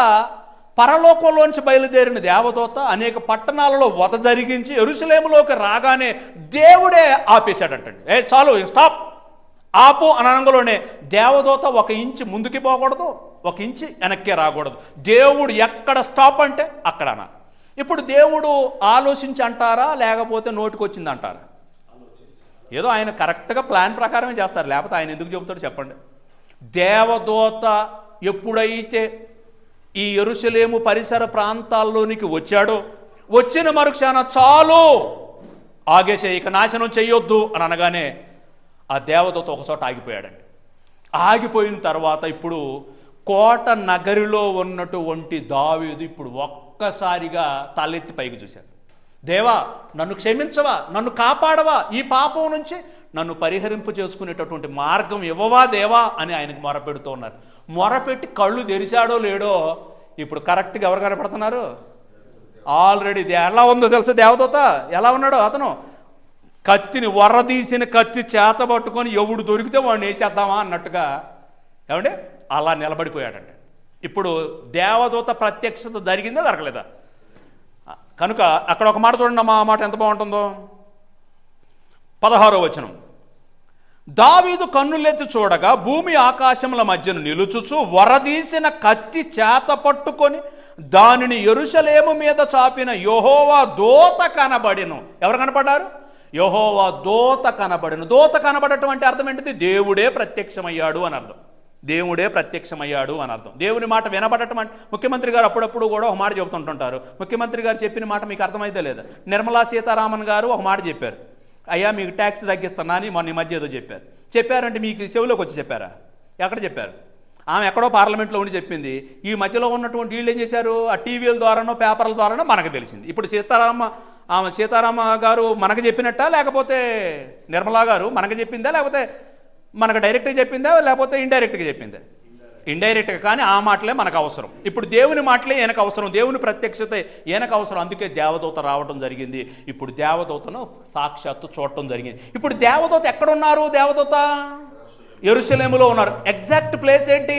పరలోకంలోంచి బయలుదేరిన దేవదూత అనేక పట్టణాలలో వధ జరిగించి యెరూషలేములోకి రాగానే దేవుడే ఆపేశాడంటండి. చాలు, స్టాప్, ఆపు అని అనగలోనే దేవదూత 1 ఇంచు ముందుకి పోకూడదు, ఒక ఇంచు వెనక్కే రాకూడదు. దేవుడు ఎక్కడ స్టాప్ అంటే అక్కడనా. ఇప్పుడు దేవుడు ఆలోచించి అంటారా లేకపోతే నోటికొచ్చింది అంటారా? ఏదో ఆయన కరెక్ట్గా ప్లాన్ ప్రకారమే చేస్తారు, లేకపోతే ఆయన ఎందుకు చెబుతాడు చెప్పండి. దేవదూత ఎప్పుడైతే ఈ యెరూషలేము పరిసర ప్రాంతాల్లోనికి వచ్చాడో, వచ్చిన మరుక్షణ చాలు ఆగేసే, ఇక నాశనం చెయ్యొద్దు అని అనగానే ఆ దేవదూత ఒకచోట ఆగిపోయాడండి. ఆగిపోయిన తర్వాత ఇప్పుడు కోట నగరిలో ఉన్నటువంటి దావీదు ఇప్పుడు ఒక్కసారిగా తలెత్తి పైకి చూశాడు. దేవా, నన్ను క్షమించవా, నన్ను కాపాడవా, ఈ పాపం నుంచి నన్ను పరిహరింపు చేసుకునేటటువంటి మార్గం ఇవ్వవా దేవా అని ఆయనకు మొరపెడుతూ ఉన్నారు. మొరపెట్టి కళ్ళు తెరిచాడో లేడో ఇప్పుడు కరెక్ట్గా ఎవరు కనపడుతున్నారు? ఆల్రెడీ ఎలా ఉందో తెలుసు దేవదూత ఎలా ఉన్నాడో, అతను కత్తిని వరదీసిన కత్తి చేత పట్టుకొని ఎవడు దొరికితే వాడిని వేసేద్దామా అన్నట్టుగా ఏమంటే అలా నిలబడిపోయాడండి. ఇప్పుడు దేవదూత ప్రత్యక్షత జరిగిందా జరగలేదా? కనుక అక్కడ ఒక మాట చూడండి, ఆ మాట ఎంత బాగుంటుందో. 16వ వచనం, దావీదు కన్నులెత్తి చూడగా భూమి ఆకాశముల మధ్యను నిలుచుచు వరదీసిన కత్తి చేత పట్టుకొని దానిని యెరూషలేము మీద చాపిన యెహోవా దూత కనబడెను. ఎవరు కనపడ్డారు? యెహోవా దూత కనబడెను. దూత కనబడటం అంటే అర్థం ఏంటిది? దేవుడే ప్రత్యక్షమయ్యాడు అని అర్థం. దేవుడే ప్రత్యక్షమయ్యాడు అని అర్థం. దేవుని మాట వినబడటం అంటే ముఖ్యమంత్రి గారు అప్పుడప్పుడు కూడా ఒక మాట చెబుతుంటుంటారు. ముఖ్యమంత్రి గారు చెప్పిన మాట మీకు అర్థమైతే లేదా? నిర్మలా సీతారామన్ గారు ఒక మాట చెప్పారు, అయ్యా మీకు ట్యాక్స్ తగ్గిస్తున్నా అని మొన్న ఈ మధ్య ఏదో చెప్పారంటే మీకు చెవిలోకి వచ్చి చెప్పారా? ఎక్కడ చెప్పారు? ఆమె ఎక్కడో పార్లమెంట్లో ఉండి చెప్పింది. ఈ మధ్యలో ఉన్నటువంటి వీళ్ళు ఏం చేశారు? ఆ టీవీల ద్వారానో పేపర్ల ద్వారానో మనకు తెలిసింది. ఇప్పుడు సీతారామ గారు మనకు చెప్పినట్టా, లేకపోతే నిర్మలా గారు మనకు చెప్పిందా, లేకపోతే మనకు డైరెక్ట్గా చెప్పిందా, లేకపోతే ఇండైరెక్ట్గా చెప్పిందా? ఇండైరెక్ట్గా. కానీ ఆ మాటలే మనకు అవసరం. ఇప్పుడు దేవుని మాటలే ఈయనకు అవసరం, దేవుని ప్రత్యక్షత ఈయనకు అవసరం. అందుకే దేవదూత రావడం జరిగింది. ఇప్పుడు దేవదూతను సాక్షాత్తు చూడటం జరిగింది. ఇప్పుడు దేవదూత ఎక్కడున్నారు? దేవదూత యెరూషలేములో ఉన్నారు. ఎగ్జాక్ట్ ప్లేస్ ఏంటి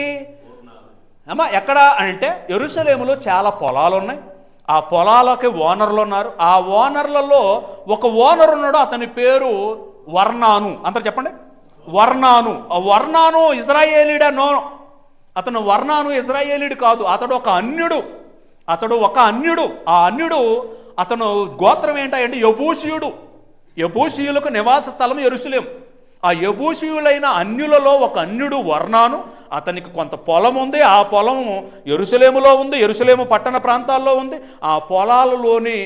అమ్మా? ఎక్కడ అంటే యెరూషలేములో చాలా పొలాలు ఉన్నాయి. ఆ పొలాలకి ఓనర్లు ఉన్నారు. ఆ ఓనర్లలో ఒక ఓనర్ ఉన్నాడు, అతని పేరు వర్నాను. అందరు చెప్పండి, వర్నాను. ఆ వర్నాను ఇజ్రాయేలీడా? నో, అతను వర్నాను ఇజ్రాయేలీడు కాదు, అతడు ఒక అన్యుడు. ఆ అన్యుడు అతను గోత్రం ఏంటంటే యెబూసీయుడు. యెబూసీయులకు నివాస స్థలం యెరూషలేం. ఆ యెబూసీయులైన అన్యులలో ఒక అన్యుడు వర్నాను. అతనికి కొంత పొలం ఉంది. ఆ పొలం యెరూషలేములో ఉంది, యెరూషలేము పట్టణ ప్రాంతాల్లో ఉంది. ఆ పొలాలలోని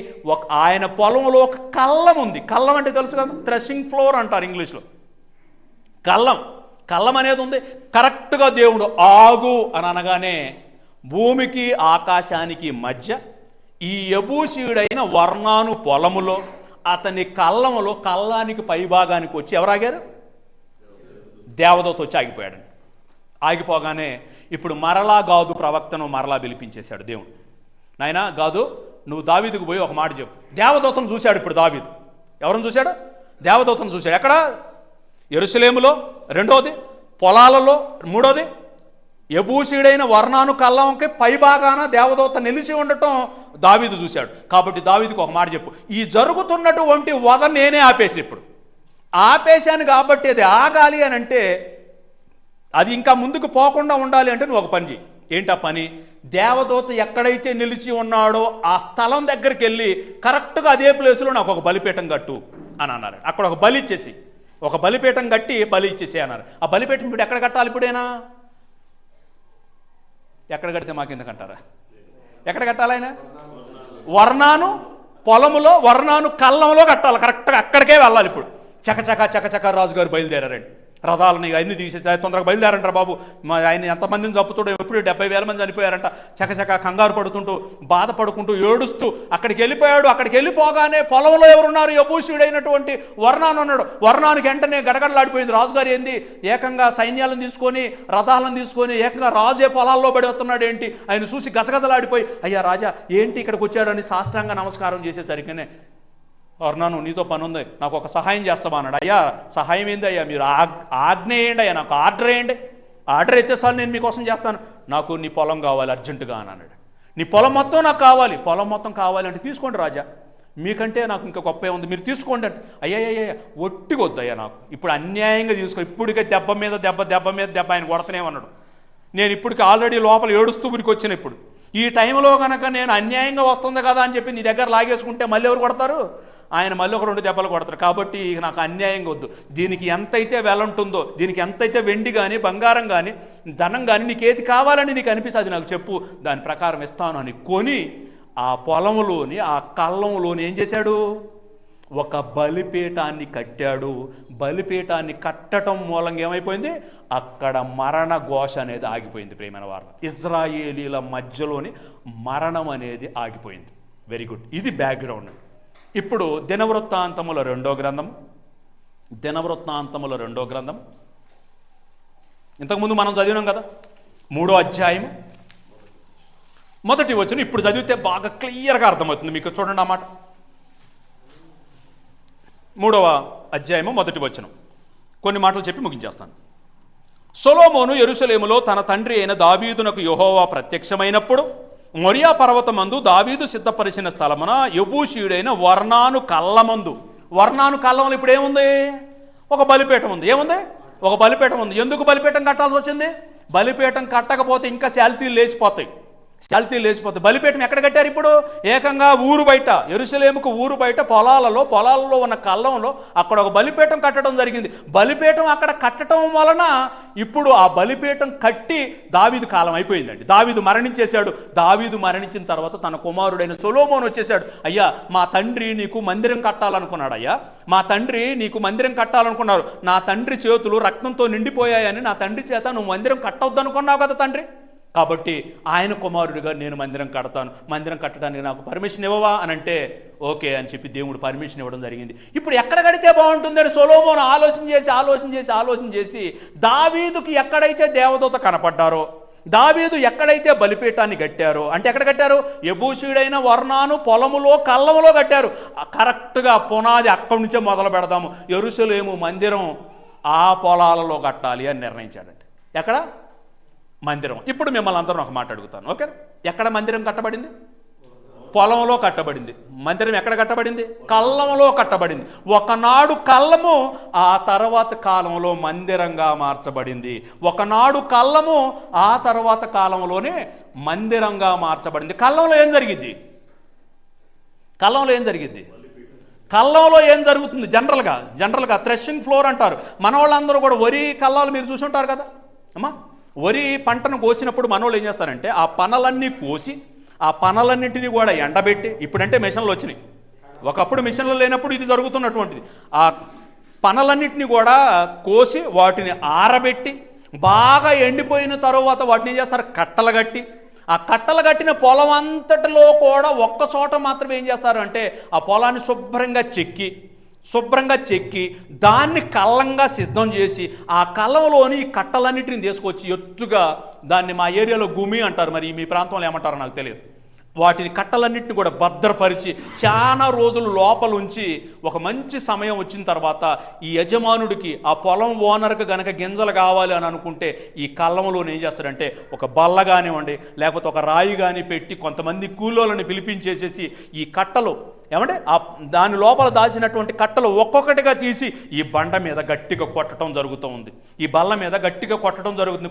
ఆయన పొలంలో ఒక కళ్ళం ఉంది. కళ్ళం అంటే తెలుసు కదా, థ్రెషింగ్ ఫ్లోర్ అంటారు ఇంగ్లీష్లో. కళ్ళం అనేది ఉంది. కరెక్ట్గా దేవుడు ఆగు అని అనగానే భూమికి ఆకాశానికి మధ్య ఈ యెబూసీయుడైన వర్నాను పొలములో అతని కళ్ళానికి పైభాగానికి వచ్చి ఎవరాగారు? దేవదూత వచ్చి ఆగిపోయాడు. ఆగిపోగానే ఇప్పుడు మరలా గాదు ప్రవక్తను మరలా పిలిపించేశాడు దేవుడు. నాయనా గాదు, నువ్వు దావీదుకు పోయి ఒక మాట చెప్పు. దేవదూతను చూశాడు ఇప్పుడు దావీదు. ఎవరిని చూశాడు? దేవదూతను చూశాడు. ఎక్కడ? యెరూషలేములో, రెండోది పొలాలలో, మూడోది యెబూసీయుడైన వర్నాను కళ్ళంకి పైభాగాన దేవదూత నిలిచి ఉండటం దావీదు చూశాడు. కాబట్టి దావీదుకు ఒక మాట చెప్పు, ఈ జరుగుతున్నటువంటి వద నేనే ఆపేసి ఇప్పుడు ఆపేశాను కాబట్టి అది ఆగాలి అని అంటే, అది ఇంకా ముందుకు పోకుండా ఉండాలి అంటే నువ్వు ఒక పని చేయి. ఏంటా పని? దేవదూత ఎక్కడైతే నిలిచి ఉన్నాడో ఆ స్థలం దగ్గరికి వెళ్ళి కరెక్ట్గా అదే ప్లేస్లో నాకు ఒక బలిపీఠం కట్టు అని అన్నారు. అక్కడ ఒక బలి ఇచ్చేసి, ఒక బలిపీఠం కట్టి బలి ఇచ్చేసి అన్నారు. ఆ బలిపీఠం ఇప్పుడు ఎక్కడ కట్టాలి? ఇప్పుడేనా? ఎక్కడ కడితే మాకెందుకంటారా? ఎక్కడ కట్టాలి? ఆయన వర్ణాను పొలములో, వర్ణాను కళ్ళంలో కట్టాలి. కరెక్ట్గా అక్కడికే వెళ్ళాలి. ఇప్పుడు చకచక రాజుగారు బయలుదేరారండి. రథాలని అన్ని తీసేసి తొందరగా బయలుదేరంటారు బాబు. మా ఆయన ఎంతమందిని చంపుతాడో, ఎప్పుడు 70,000 మంది చనిపోయారంట. చకచక కంగారు పడుకుంటూ, బాధపడుకుంటూ, ఏడుస్తూ అక్కడికి వెళ్ళిపోయాడు. అక్కడికి వెళ్ళిపోగానే పొలంలో ఎవరున్నారు? యెబూసీయుడైనటువంటి వర్ణాను ఉన్నాడు. వర్ణానికి వెంటనే గడగడలాడిపోయింది. రాజుగారు ఏంది ఏకంగా సైన్యాలను తీసుకొని, రథాలను తీసుకొని ఏకంగా రాజే పొలాల్లో పడి వస్తున్నాడు ఏంటి? ఆయన చూసి గజగజలాడిపోయి, అయ్యా రాజా ఏంటి ఇక్కడికి వచ్చాడని సాష్టాంగ నమస్కారం చేసేసరికనే, వర్ణాను నీతో పని ఉంది, నాకు ఒక సహాయం చేస్తావా అన్నాడు. అయ్యా సహాయం ఏంది అయ్యా, మీరు ఆజ్ఞ వేయండి అయ్యా, నాకు ఆర్డర్ వేయండి, ఆర్డర్ ఇచ్చేసాను, నేను మీకోసం చేస్తాను. నాకు నీ పొలం కావాలి అర్జెంటుగా అని అన్నాడు. నీ పొలం మొత్తం నాకు కావాలి. పొలం మొత్తం కావాలి అంటే తీసుకోండి రాజా, మీకంటే నాకు ఇంకా గొప్ప ఉంది, మీరు తీసుకోండి అంటే. అయ్యా ఒట్టిగొద్దయ్యా నాకు, ఇప్పుడు అన్యాయంగా తీసుకో, ఇప్పటికే దెబ్బ మీద దెబ్బ ఆయన కొడతనేమన్నాడు. నేను ఇప్పటికి ఆల్రెడీ లోపల ఏడుస్తూ ఉరికి వచ్చిన ఇప్పుడు ఈ టైంలో కనుక నేను అన్యాయంగా వస్తుంది కదా అని చెప్పి నీ దగ్గర లాగేసుకుంటే మళ్ళీ ఎవరు కొడతారు? ఆయన మళ్ళీ ఒక 2 దెబ్బలు కొడతారు. కాబట్టి నాకు అన్యాయంగా వద్దు. దీనికి ఎంతైతే వెల ఉంటుందో, దీనికి ఎంతైతే వెండి కానీ బంగారం కానీ ధనం కానీ నీకు ఏది కావాలని నీకు అనిపిస్తే అది నాకు చెప్పు, దాని ప్రకారం ఇస్తాను అని కొని ఆ పొలంలోని ఆ కళ్ళంలోని ఏం చేశాడు? ఒక బలిపీఠాన్ని కట్టాడు. బలిపీఠాన్ని కట్టడం మూలంగా ఏమైపోయింది? అక్కడ మరణ ఘోష అనేది ఆగిపోయింది. ప్రియమైన వారు, ఇజ్రాయేలీల మధ్యలోని మరణం అనేది ఆగిపోయింది. Very good. ఇది బ్యాక్గ్రౌండ్. ఇప్పుడు దినవృత్తాంతముల 2వ గ్రంథం, దినవృత్తాంతముల 2వ గ్రంథం ఇంతకుముందు మనం చదివినాం కదా, 3వ అధ్యాయం 1వ వచనం. ఇప్పుడు చదివితే బాగా క్లియర్గా అర్థమవుతుంది మీకు. చూడండి అన్నమాట. 3వ అధ్యాయము 1వ వచనం. కొన్ని మాటలు చెప్పి ముగించేస్తాను. సొలొమోను యెరూషలేములో తన తండ్రి అయిన దావీదునకు యెహోవా ప్రత్యక్షమైనప్పుడు మొరియా పర్వతమందు దావీదు సిద్ధపరిచిన స్థలమున యెబూసీయుడైన వర్నాను కళ్ళమందు. వర్నాను కళ్ళంలో ఇప్పుడు ఏముంది? ఒక బలిపీఠం ఉంది. ఏముంది? ఒక బలిపీఠం ఉంది. ఎందుకు బలిపీఠం కట్టాల్సి వచ్చింది? బలిపీఠం కట్టకపోతే ఇంకా శాల్తీలు లేచిపోతాయి. బలిపీఠం ఎక్కడ కట్టారు? ఇప్పుడు ఏకంగా ఊరు బయట, యెరూషలేముకు ఊరు బయట పొలాలలో ఉన్న కళ్ళంలో అక్కడ ఒక బలిపీఠం కట్టడం జరిగింది. బలిపీఠం అక్కడ కట్టడం వలన ఇప్పుడు ఆ బలిపీఠం కట్టి దావీదు కాలం అయిపోయిందండి. దావీదు మరణించేశాడు. దావీదు మరణించిన తర్వాత తన కుమారుడైన సొలొమోను వచ్చేసాడు. అయ్యా, మా తండ్రి నీకు మందిరం కట్టాలనుకున్నాడు. అయ్యా, మా తండ్రి నీకు మందిరం కట్టాలనుకున్నారు. నా తండ్రి చేతులు రక్తంతో నిండిపోయాయని నా తండ్రి చేత నువ్వు మందిరం కట్టవద్దనుకున్నావు కదా తండ్రి. కాబట్టి ఆయన కుమారుడిగా నేను మందిరం కడతాను, మందిరం కట్టడానికి నాకు పర్మిషన్ ఇవ్వవా అని అంటే ఓకే అని చెప్పి దేవుడు పర్మిషన్ ఇవ్వడం జరిగింది. ఇప్పుడు ఎక్కడ కడితే బాగుంటుందని సొలొమోను ఆలోచన చేసి దావీదుకి ఎక్కడైతే దేవదూత కనపడ్డారో, దావీదు ఎక్కడైతే బలిపీఠాన్ని కట్టారో, అంటే ఎక్కడ కట్టారు? యెబూసీయుడైన వర్నాను పొలములో కళ్ళములో కట్టారు. కరెక్ట్గా పునాది అక్కడి నుంచే మొదలు పెడదాము, యెరూషలేము మందిరం ఆ పొలాలలో కట్టాలి అని నిర్ణయించాడంటే. ఎక్కడ? మందిరం. ఇప్పుడు మిమ్మల్ని అందరూ ఒక మాట అడుగుతాను, ఓకే? ఎక్కడ మందిరం కట్టబడింది? పొలంలో కట్టబడింది. మందిరం ఎక్కడ కట్టబడింది? కళ్ళంలో కట్టబడింది. ఒకనాడు కళ్ళము ఆ తర్వాత కాలంలో మందిరంగా మార్చబడింది. ఒకనాడు కళ్ళము ఆ తర్వాత కాలంలోనే మందిరంగా మార్చబడింది. కళ్ళంలో ఏం జరిగింది? కళ్ళంలో ఏం జరుగుతుంది? జనరల్గా థ్రెషింగ్ ఫ్లోర్ అంటారు. మన వాళ్ళందరూ కూడా వరి కళ్ళాలు మీరు చూసి ఉంటారు కదా అమ్మా. వరి పంటను కోసినప్పుడు మనోళ్ళు ఏం చేస్తారంటే ఆ పనలన్నీ కోసి ఆ పనలన్నింటినీ కూడా ఎండబెట్టి, ఇప్పుడంటే మిషన్లు వచ్చినాయి, ఒకప్పుడు మిషన్లు లేనప్పుడు ఇది జరుగుతున్నటువంటిది. ఆ పనలన్నింటినీ కూడా కోసి వాటిని ఆరబెట్టి బాగా ఎండిపోయిన తర్వాత వాటిని ఏం చేస్తారు? కట్టలు కట్టి, ఆ కట్టలు కట్టిన పొలం అంతటిలో కూడా ఒక్క చోట మాత్రమే ఏం చేస్తారు అంటే ఆ పొలాన్ని శుభ్రంగా చెక్కి దాన్ని కళ్ళంగా సిద్ధం చేసి ఆ కళ్ళంలోని ఈ కట్టలన్నిటిని తీసుకొచ్చి ఎత్తుగా, దాన్ని మా ఏరియాలో గుమి అంటారు, మరి మీ ప్రాంతంలో ఏమంటారో నాకు తెలియదు, వాటిని కట్టలన్నింటిని కూడా భద్రపరిచి చాలా రోజులు లోపలుంచి ఒక మంచి సమయం వచ్చిన తర్వాత ఈ యజమానుడికి, ఆ పొలం ఓనర్కి గనక గింజలు కావాలి అని అనుకుంటే ఈ కళ్ళంలో ఏం చేస్తారంటే ఒక బల్ల కానివ్వండి లేకపోతే ఒక రాయి కానీ పెట్టి కొంతమంది కూలోళ్ళని పిలిపించేసేసి ఈ కట్టలు ఏమంటే దాని లోపల దాచినటువంటి కట్టలు ఒక్కొక్కటిగా తీసి ఈ బండ మీద గట్టిగా కొట్టడం జరుగుతూ ఉంది. ఈ బల్ల మీద గట్టిగా కొట్టడం జరుగుతుంది.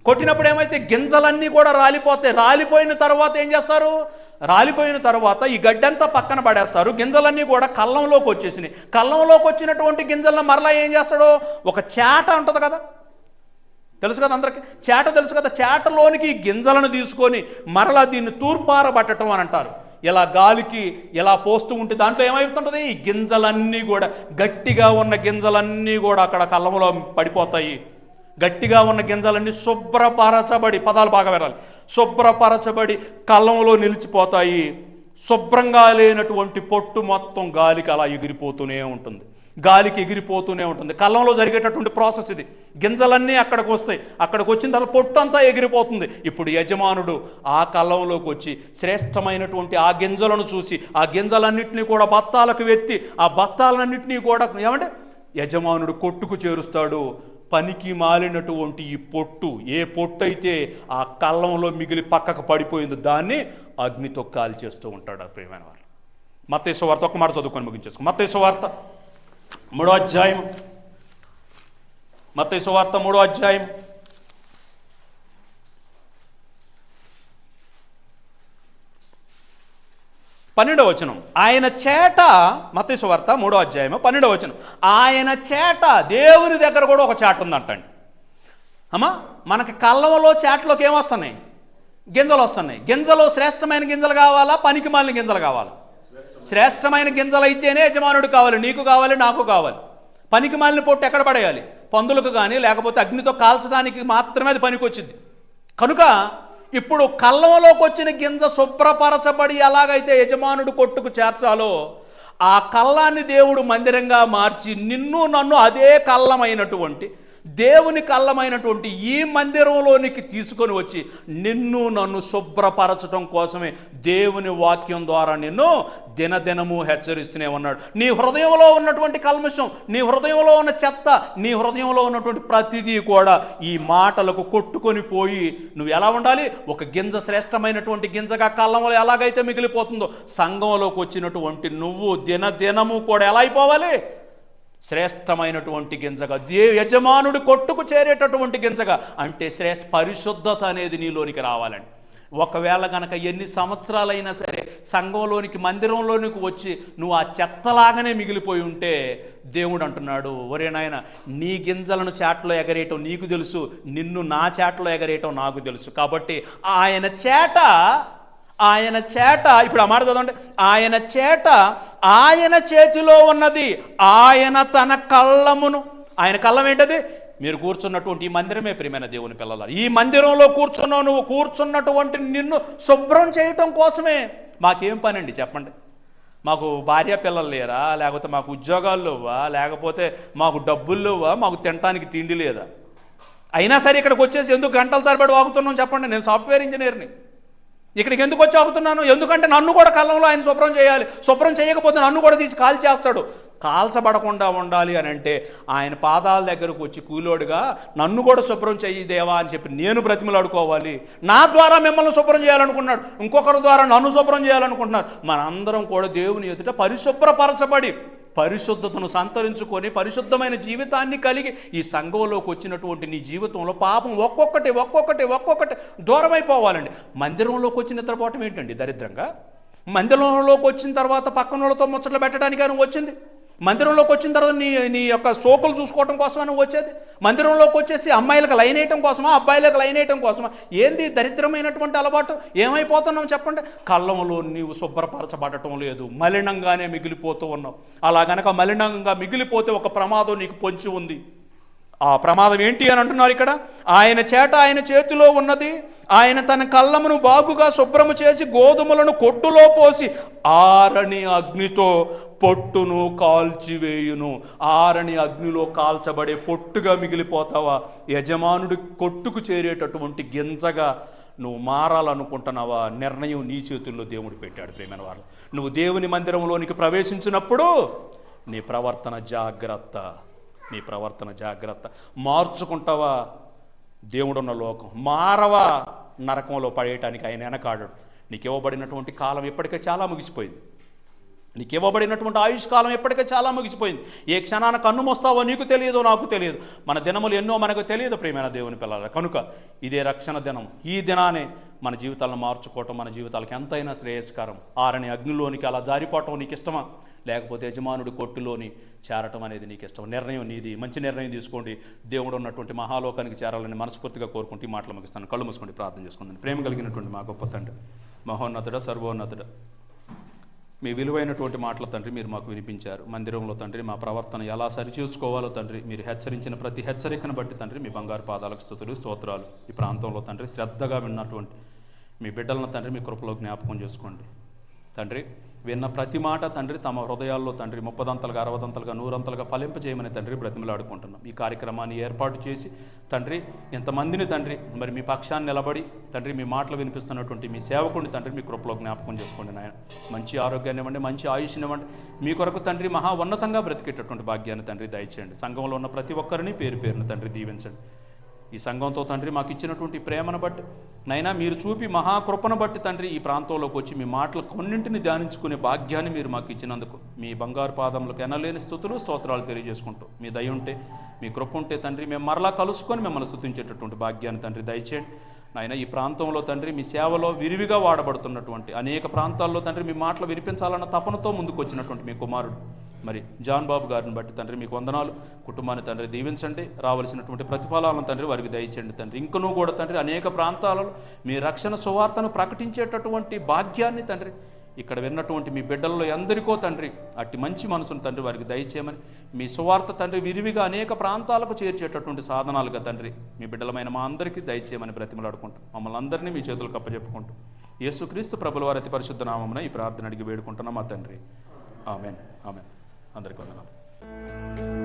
కొట్టినప్పుడు ఏమైతే గింజలన్నీ కూడా రాలిపోతాయి. రాలిపోయిన తర్వాత ఏం చేస్తారు? రాలిపోయిన తర్వాత ఈ గడ్డంతా పక్కన పడేస్తారు. గింజలన్నీ కూడా కళ్ళంలోకి వచ్చేసినాయి. కళ్ళంలోకి వచ్చినటువంటి గింజలను మరలా ఏం చేస్తాడో, ఒక చేట ఉంటుంది కదా, తెలుసు కదా అందరికీ, చేట తెలుసు కదా, చేటలోనికి గింజలను తీసుకొని మరలా దీన్ని తూర్పారబట్టడం అని అంటారు. ఇలా గాలికి ఇలా పోస్తూ ఉంటే దాంట్లో ఏమైతుంటుంది? ఈ గింజలన్నీ కూడా, గట్టిగా ఉన్న గింజలన్నీ కూడా అక్కడ కళ్ళంలో పడిపోతాయి. గట్టిగా ఉన్న గింజలన్నీ శుభ్రపరచబడి, పదాలు బాగా వినాలి, శుభ్రపరచబడి కళ్ళంలో నిలిచిపోతాయి. శుభ్రంగా లేనటువంటి పొట్టు మొత్తం గాలికి అలా ఎగిరిపోతూనే ఉంటుంది. కళ్ళంలో జరిగేటటువంటి ప్రాసెస్ ఇది. గింజలన్నీ అక్కడికి వస్తాయి. అక్కడికి వచ్చిన తర్వాత పొట్టు అంతా ఎగిరిపోతుంది. ఇప్పుడు యజమానుడు ఆ కళ్ళంలోకి వచ్చి శ్రేష్టమైనటువంటి ఆ గింజలను చూసి ఆ గింజలన్నింటినీ కూడా బత్తాలకు వెత్తి ఆ బత్తాలన్నింటినీ కూడా ఏమంటే యజమానుడు కొట్టుకు చేరుస్తాడు. పనికి మాలినటువంటి ఈ పొట్టు, ఏ పొట్టు అయితే ఆ కళ్ళంలో మిగిలి పక్కకు పడిపోయిందో దాన్ని అగ్నితో కాల్ చేస్తూ ఉంటాడు. ప్రియమైన వాళ్ళు, మత్తయి సువార్త ఒక్క మాట చదువుకొని ముగించేసుకో. మత్తయి సువార్త 3వ అధ్యాయం 12వ వచనం, ఆయన చేట, మత్తయి సువార్త 3వ అధ్యాయం 12వ వచనం, ఆయన చేట, దేవుని దగ్గర కూడా ఒక చేట ఉందంటండి. అమ్మా, మనకి కళ్ళంలో చేటలోకి ఏమొస్తున్నాయి? గింజలు వస్తున్నాయి. గింజలు శ్రేష్టమైన గింజలు కావాలా, పనికి మాలిన గింజలు కావాలా? శ్రేష్టమైన గింజలు అయితేనే యజమానుడు కావాలి, నీకు కావాలి, నాకు కావాలి. పనికి మాలిన పొట్టు ఎక్కడ పడేయాలి? పందులకు కానీ లేకపోతే అగ్నితో కాల్చడానికి మాత్రమే అది పనికి వచ్చింది. కనుక ఇప్పుడు కళ్ళంలోకి వచ్చిన గింజ శుభ్రపరచబడి ఎలాగైతే యజమానుడు కొట్టుకు చేర్చాలో ఆ కళ్ళాన్ని దేవుడు మందిరంగా మార్చి నిన్ను నన్ను అదే కళ్ళమైనటువంటి దేవుని కళ్ళమైనటువంటి ఈ మందిరంలోనికి తీసుకొని వచ్చి నిన్ను నన్ను శుభ్రపరచడం కోసమే దేవుని వాక్యం ద్వారా నిన్ను దినదినము హెచ్చరిస్తూనే ఉన్నాడు. నీ హృదయంలో ఉన్నటువంటి కల్మషం, నీ హృదయంలో ఉన్న చెత్త, నీ హృదయంలో ఉన్నటువంటి ప్రతిదీ కూడా ఈ మాటలకు కొట్టుకొని పోయి నువ్వు ఎలా ఉండాలి? ఒక గింజ, శ్రేష్టమైనటువంటి గింజగా కళ్ళంలో ఎలాగైతే మిగిలిపోతుందో సంఘంలోకి వచ్చినటువంటి నువ్వు దినదినము కూడా ఎలా అయిపోవాలి? శ్రేష్టమైనటువంటి గింజగా, యజమానుడు కొట్టుకు చేరేటటువంటి గింజగా, అంటే పరిశుద్ధత అనేది నీలోనికి రావాలండి. ఒకవేళ గనక ఎన్ని సంవత్సరాలైనా సరే సంఘంలోనికి, మందిరంలోనికి వచ్చి నువ్వు ఆ చెత్తలాగానే మిగిలిపోయి ఉంటే దేవుడు అంటున్నాడు, ఒరే నాయన, నీ గింజలను చేటలో ఎగరేయటం నీకు తెలుసు, నిన్ను నా చేటలో ఎగరేయటం నాకు తెలుసు. కాబట్టి ఆయన చేట, ఇప్పుడు ఆ మాట చదవండి, ఆయన చేట ఆయన చేతిలో ఉన్నది, ఆయన తన కళ్ళమును, ఆయన కళ్ళం ఏంటది? మీరు కూర్చున్నటువంటి ఈ మందిరమే ప్రియమైన దేవుని పిల్లలు. ఈ మందిరంలో కూర్చున్నావు, నువ్వు కూర్చున్నటువంటి నిన్ను శుభ్రం చేయటం కోసమే. మాకేం పని అండి చెప్పండి? మాకు భార్య పిల్లలు లేరా? లేకపోతే మాకు ఉద్యోగాలు లేవా? లేకపోతే మాకు డబ్బులు లేవా? మాకు తినడానికి తిండి లేదా? అయినా సరే ఇక్కడికి వచ్చేసి ఎందుకు గంటల తరబడి వాగుతున్నాం చెప్పండి? నేను సాఫ్ట్వేర్ ఇంజనీర్ని. ఇక్కడికి ఎందుకు వచ్చి ఆగుతున్నాను? ఎందుకంటే నన్ను కూడా కళ్ళంలో ఆయన శుభ్రం చేయాలి. శుభ్రం చేయకపోతే నన్ను కూడా తీసి కాల్ చేస్తాడు. కాల్చబడకుండా ఉండాలి అని అంటే ఆయన పాదాల దగ్గరకు వచ్చి కూలోడుగా నన్ను కూడా శుభ్రం చెయ్యి దేవా అని చెప్పి నేను బ్రతిమలాడుకోవాలి. నా ద్వారా మిమ్మల్ని శుభ్రం చేయాలనుకున్నాడు, ఇంకొకరి ద్వారా నన్ను శుభ్రం చేయాలనుకుంటున్నారు. మనందరం కూడా దేవుని ఎదుట పరిశుభ్రపరచబడి పరిశుద్ధతను సంతరించుకొని పరిశుద్ధమైన జీవితాన్ని కలిగి ఈ సంఘంలోకి వచ్చినటువంటి నీ జీవితంలో పాపం ఒక్కొక్కటి దూరం అయిపోవాలండి. మందిరంలోకి వచ్చి నిద్రపోవటం ఏంటండి దరిద్రంగా? మందిరంలోకి వచ్చిన తర్వాత పక్కన వాళ్ళతో ముచ్చట్లు పెట్టడానికి నువ్వు వచ్చింది. మందిరంలోకి వచ్చిన తర్వాత నీ యొక్క సోకులు చూసుకోవటం కోసమా నువ్వు వచ్చేది? మందిరంలోకి వచ్చేసి అమ్మాయిలకు లైన్ వేయటం కోసమా, అబ్బాయిలకు లైన్ వేయటం కోసమా? ఏంది దరిద్రమైనటువంటి అలవాటు? ఏమైపోతున్నావు చెప్పండి? కళ్ళంలో నీవు శుభ్రపరచబడటం లేదు, మలినంగానే మిగిలిపోతూ ఉన్నావు. అలా గనక మలినంగా మిగిలిపోతే ఒక ప్రమాదం నీకు పొంచి ఉంది. ఆ ప్రమాదం ఏంటి అని అంటున్నారు ఇక్కడ. ఆయన చేట ఆయన చేతిలో ఉన్నది, ఆయన తన కళ్ళమును బాగుగా శుభ్రము చేసి గోధుమలను కొట్టులో పోసి ఆరని అగ్నితో పొట్టును కాల్చివేయును. ఆరని అగ్నిలో కాల్చబడే పొట్టుగా మిగిలిపోతావా? యజమానుడి కొట్టుకు చేరేటటువంటి గింజగా నువ్వు మారాలనుకుంటున్నావా? నిర్ణయం నీ చేతుల్లో దేవుడు పెట్టాడు. ప్రియమైన వాళ్ళు, నువ్వు దేవుని మందిరంలోనికి ప్రవేశించినప్పుడు నీ ప్రవర్తన జాగ్రత్త. మార్చుకుంటావా? దేవుడున్న లోకం మారవా? నరకంలో పడేయటానికి ఆయన వెనకాడడు. నీకు ఇవ్వబడినటువంటి కాలం ఎప్పటికే చాలా ముగిసిపోయింది. నీకు ఇవ్వబడినటువంటి ఆయుష్ కాలం ఎప్పటికే చాలా ముగిసిపోయింది. ఏ క్షణాన కన్ను మోస్తావో నీకు తెలియదు, నాకు తెలియదు. మన దినములు ఎన్నో మనకు తెలియదు ప్రియమైన దేవుని పిల్లల. కనుక ఇదే రక్షణ దినం. ఈ దినానే మన జీవితాలను మార్చుకోవటం మన జీవితాలకు ఎంతైనా శ్రేయస్కరం. ఆరని అగ్నిలోనికి అలా జారిపోవటం నీకు ఇష్టమా? లేకపోతే యజమానుడి కొట్టులోని చేరటం అనేది నీకు ఇష్టం? నిర్ణయం నీది. మంచి నిర్ణయం తీసుకోండి. దేవుడు ఉన్నటువంటి మహాలోకానికి చేరాలని మనస్ఫూర్తిగా కోరుకుంటూ ఈ మాటలు ముగిస్తాను. కళ్ళు మూసుకోండి, ప్రార్థన చేసుకుంటాను. ప్రేమ కలిగినటువంటి మా గొప్ప తండ్రి, మహోన్నతుడ, సర్వోన్నతుడ, మీ విలువైనటువంటి మాటల తండ్రి మీరు మాకు వినిపించారు. మందిరంలో తండ్రి మా ప్రవర్తన ఎలా సరిచూసుకోవాలో తండ్రి మీరు హెచ్చరించిన ప్రతి హెచ్చరికను బట్టి తండ్రి మీ బంగారు పాదాలకు స్తుతులు, స్తోత్రాలు. ఈ ప్రాంతంలో తండ్రి శ్రద్ధగా విన్నటువంటి మీ బిడ్డలను తండ్రి మీ కృపలో జ్ఞాపకం చేసుకోండి తండ్రి. విన్న ప్రతి మాట తండ్రి తమ హృదయాల్లో తండ్రి 30దంతలుగా 60దంతలుగా 100ంతలుగా ఫలింపజేయమని తండ్రి బ్రతిమలాడుకుంటున్నాం. ఈ కార్యక్రమాన్ని ఏర్పాటు చేసి తండ్రి ఎంతమందిని తండ్రి మరి మీ పక్షాన్ని నిలబడి తండ్రి మీ మాటలు వినిపిస్తున్నటువంటి మీ సేవకుని తండ్రి మీ కృపలో జ్ఞాపకం చేసుకోండి నాయన. మంచి ఆరోగ్యాన్ని ఇవ్వండి, మంచి ఆయుష్ని ఇవ్వండి. మీ కొరకు తండ్రి మహా ఉన్నతంగా బ్రతికేటటువంటి భాగ్యాన్ని తండ్రి దయచేయండి. సంఘంలో ఉన్న ప్రతి ఒక్కరిని పేరు పేరుని తండ్రి దీవించండి. ఈ సంఘంతో తండ్రి మాకు ఇచ్చినటువంటి ప్రేమను బట్టి నైనా మీరు చూపి మహాకృపను బట్టి తండ్రి ఈ ప్రాంతంలోకి వచ్చి మీ మాటలు కొన్నింటిని ధ్యానించుకునే భాగ్యాన్ని మీరు మాకు ఇచ్చినందుకు మీ బంగారు పాదములకు ఎనలేని స్తుతులు, స్తోత్రాలు తెలియజేసుకుంటూ మీ దయ ఉంటే మీ కృప ఉంటే తండ్రి మేము మరలా కలుసుకొని మిమ్మల్ని స్తుతించేటటువంటి భాగ్యాన్ని తండ్రి దయచేయండి. నాయన ఈ ప్రాంతంలో తండ్రి మీ సేవలో విరివిగా వాడబడుతున్నటువంటి అనేక ప్రాంతాల్లో తండ్రి మీ మాటలు వినిపించాలన్న తపనతో ముందుకు వచ్చినటువంటి మీ కుమారుడు మరి జాన్ బాబు గారిని బట్టి తండ్రి మీకు వందనాలు. కుటుంబాన్ని తండ్రి దీవించండి, రావాల్సినటువంటి ప్రతిఫలాలను తండ్రి వారికి దయచేయండి తండ్రి. ఇంకనూ కూడా తండ్రి అనేక ప్రాంతాలలో మీ రక్షణ సువార్తను ప్రకటించేటటువంటి భాగ్యాన్ని తండ్రి ఇక్కడ విన్నటువంటి మీ బిడ్డల్లో ఎందరికో తండ్రి అట్టి మంచి మనసును తండ్రి వారికి దయచేయమని, మీ సువార్త తండ్రి విరివిగా అనేక ప్రాంతాలకు చేర్చేటటువంటి సాధనాలుగా తండ్రి మీ బిడ్డలమైన మా అందరికీ దయచేయమని బ్రతిమలాడుకుంటాం. మమ్మల్ని అందరినీ మీ చేతులకు అప్పచెప్పుకుంటాం. యేసుక్రీస్తు ప్రభుల వారి అతి పరిశుద్ధ నామమున ఈ ప్రార్థన అడిగి వేడుకుంటున్నాం మా తండ్రి. ఆమెన్. ఆమెన్. అందరికీ వందనాలు.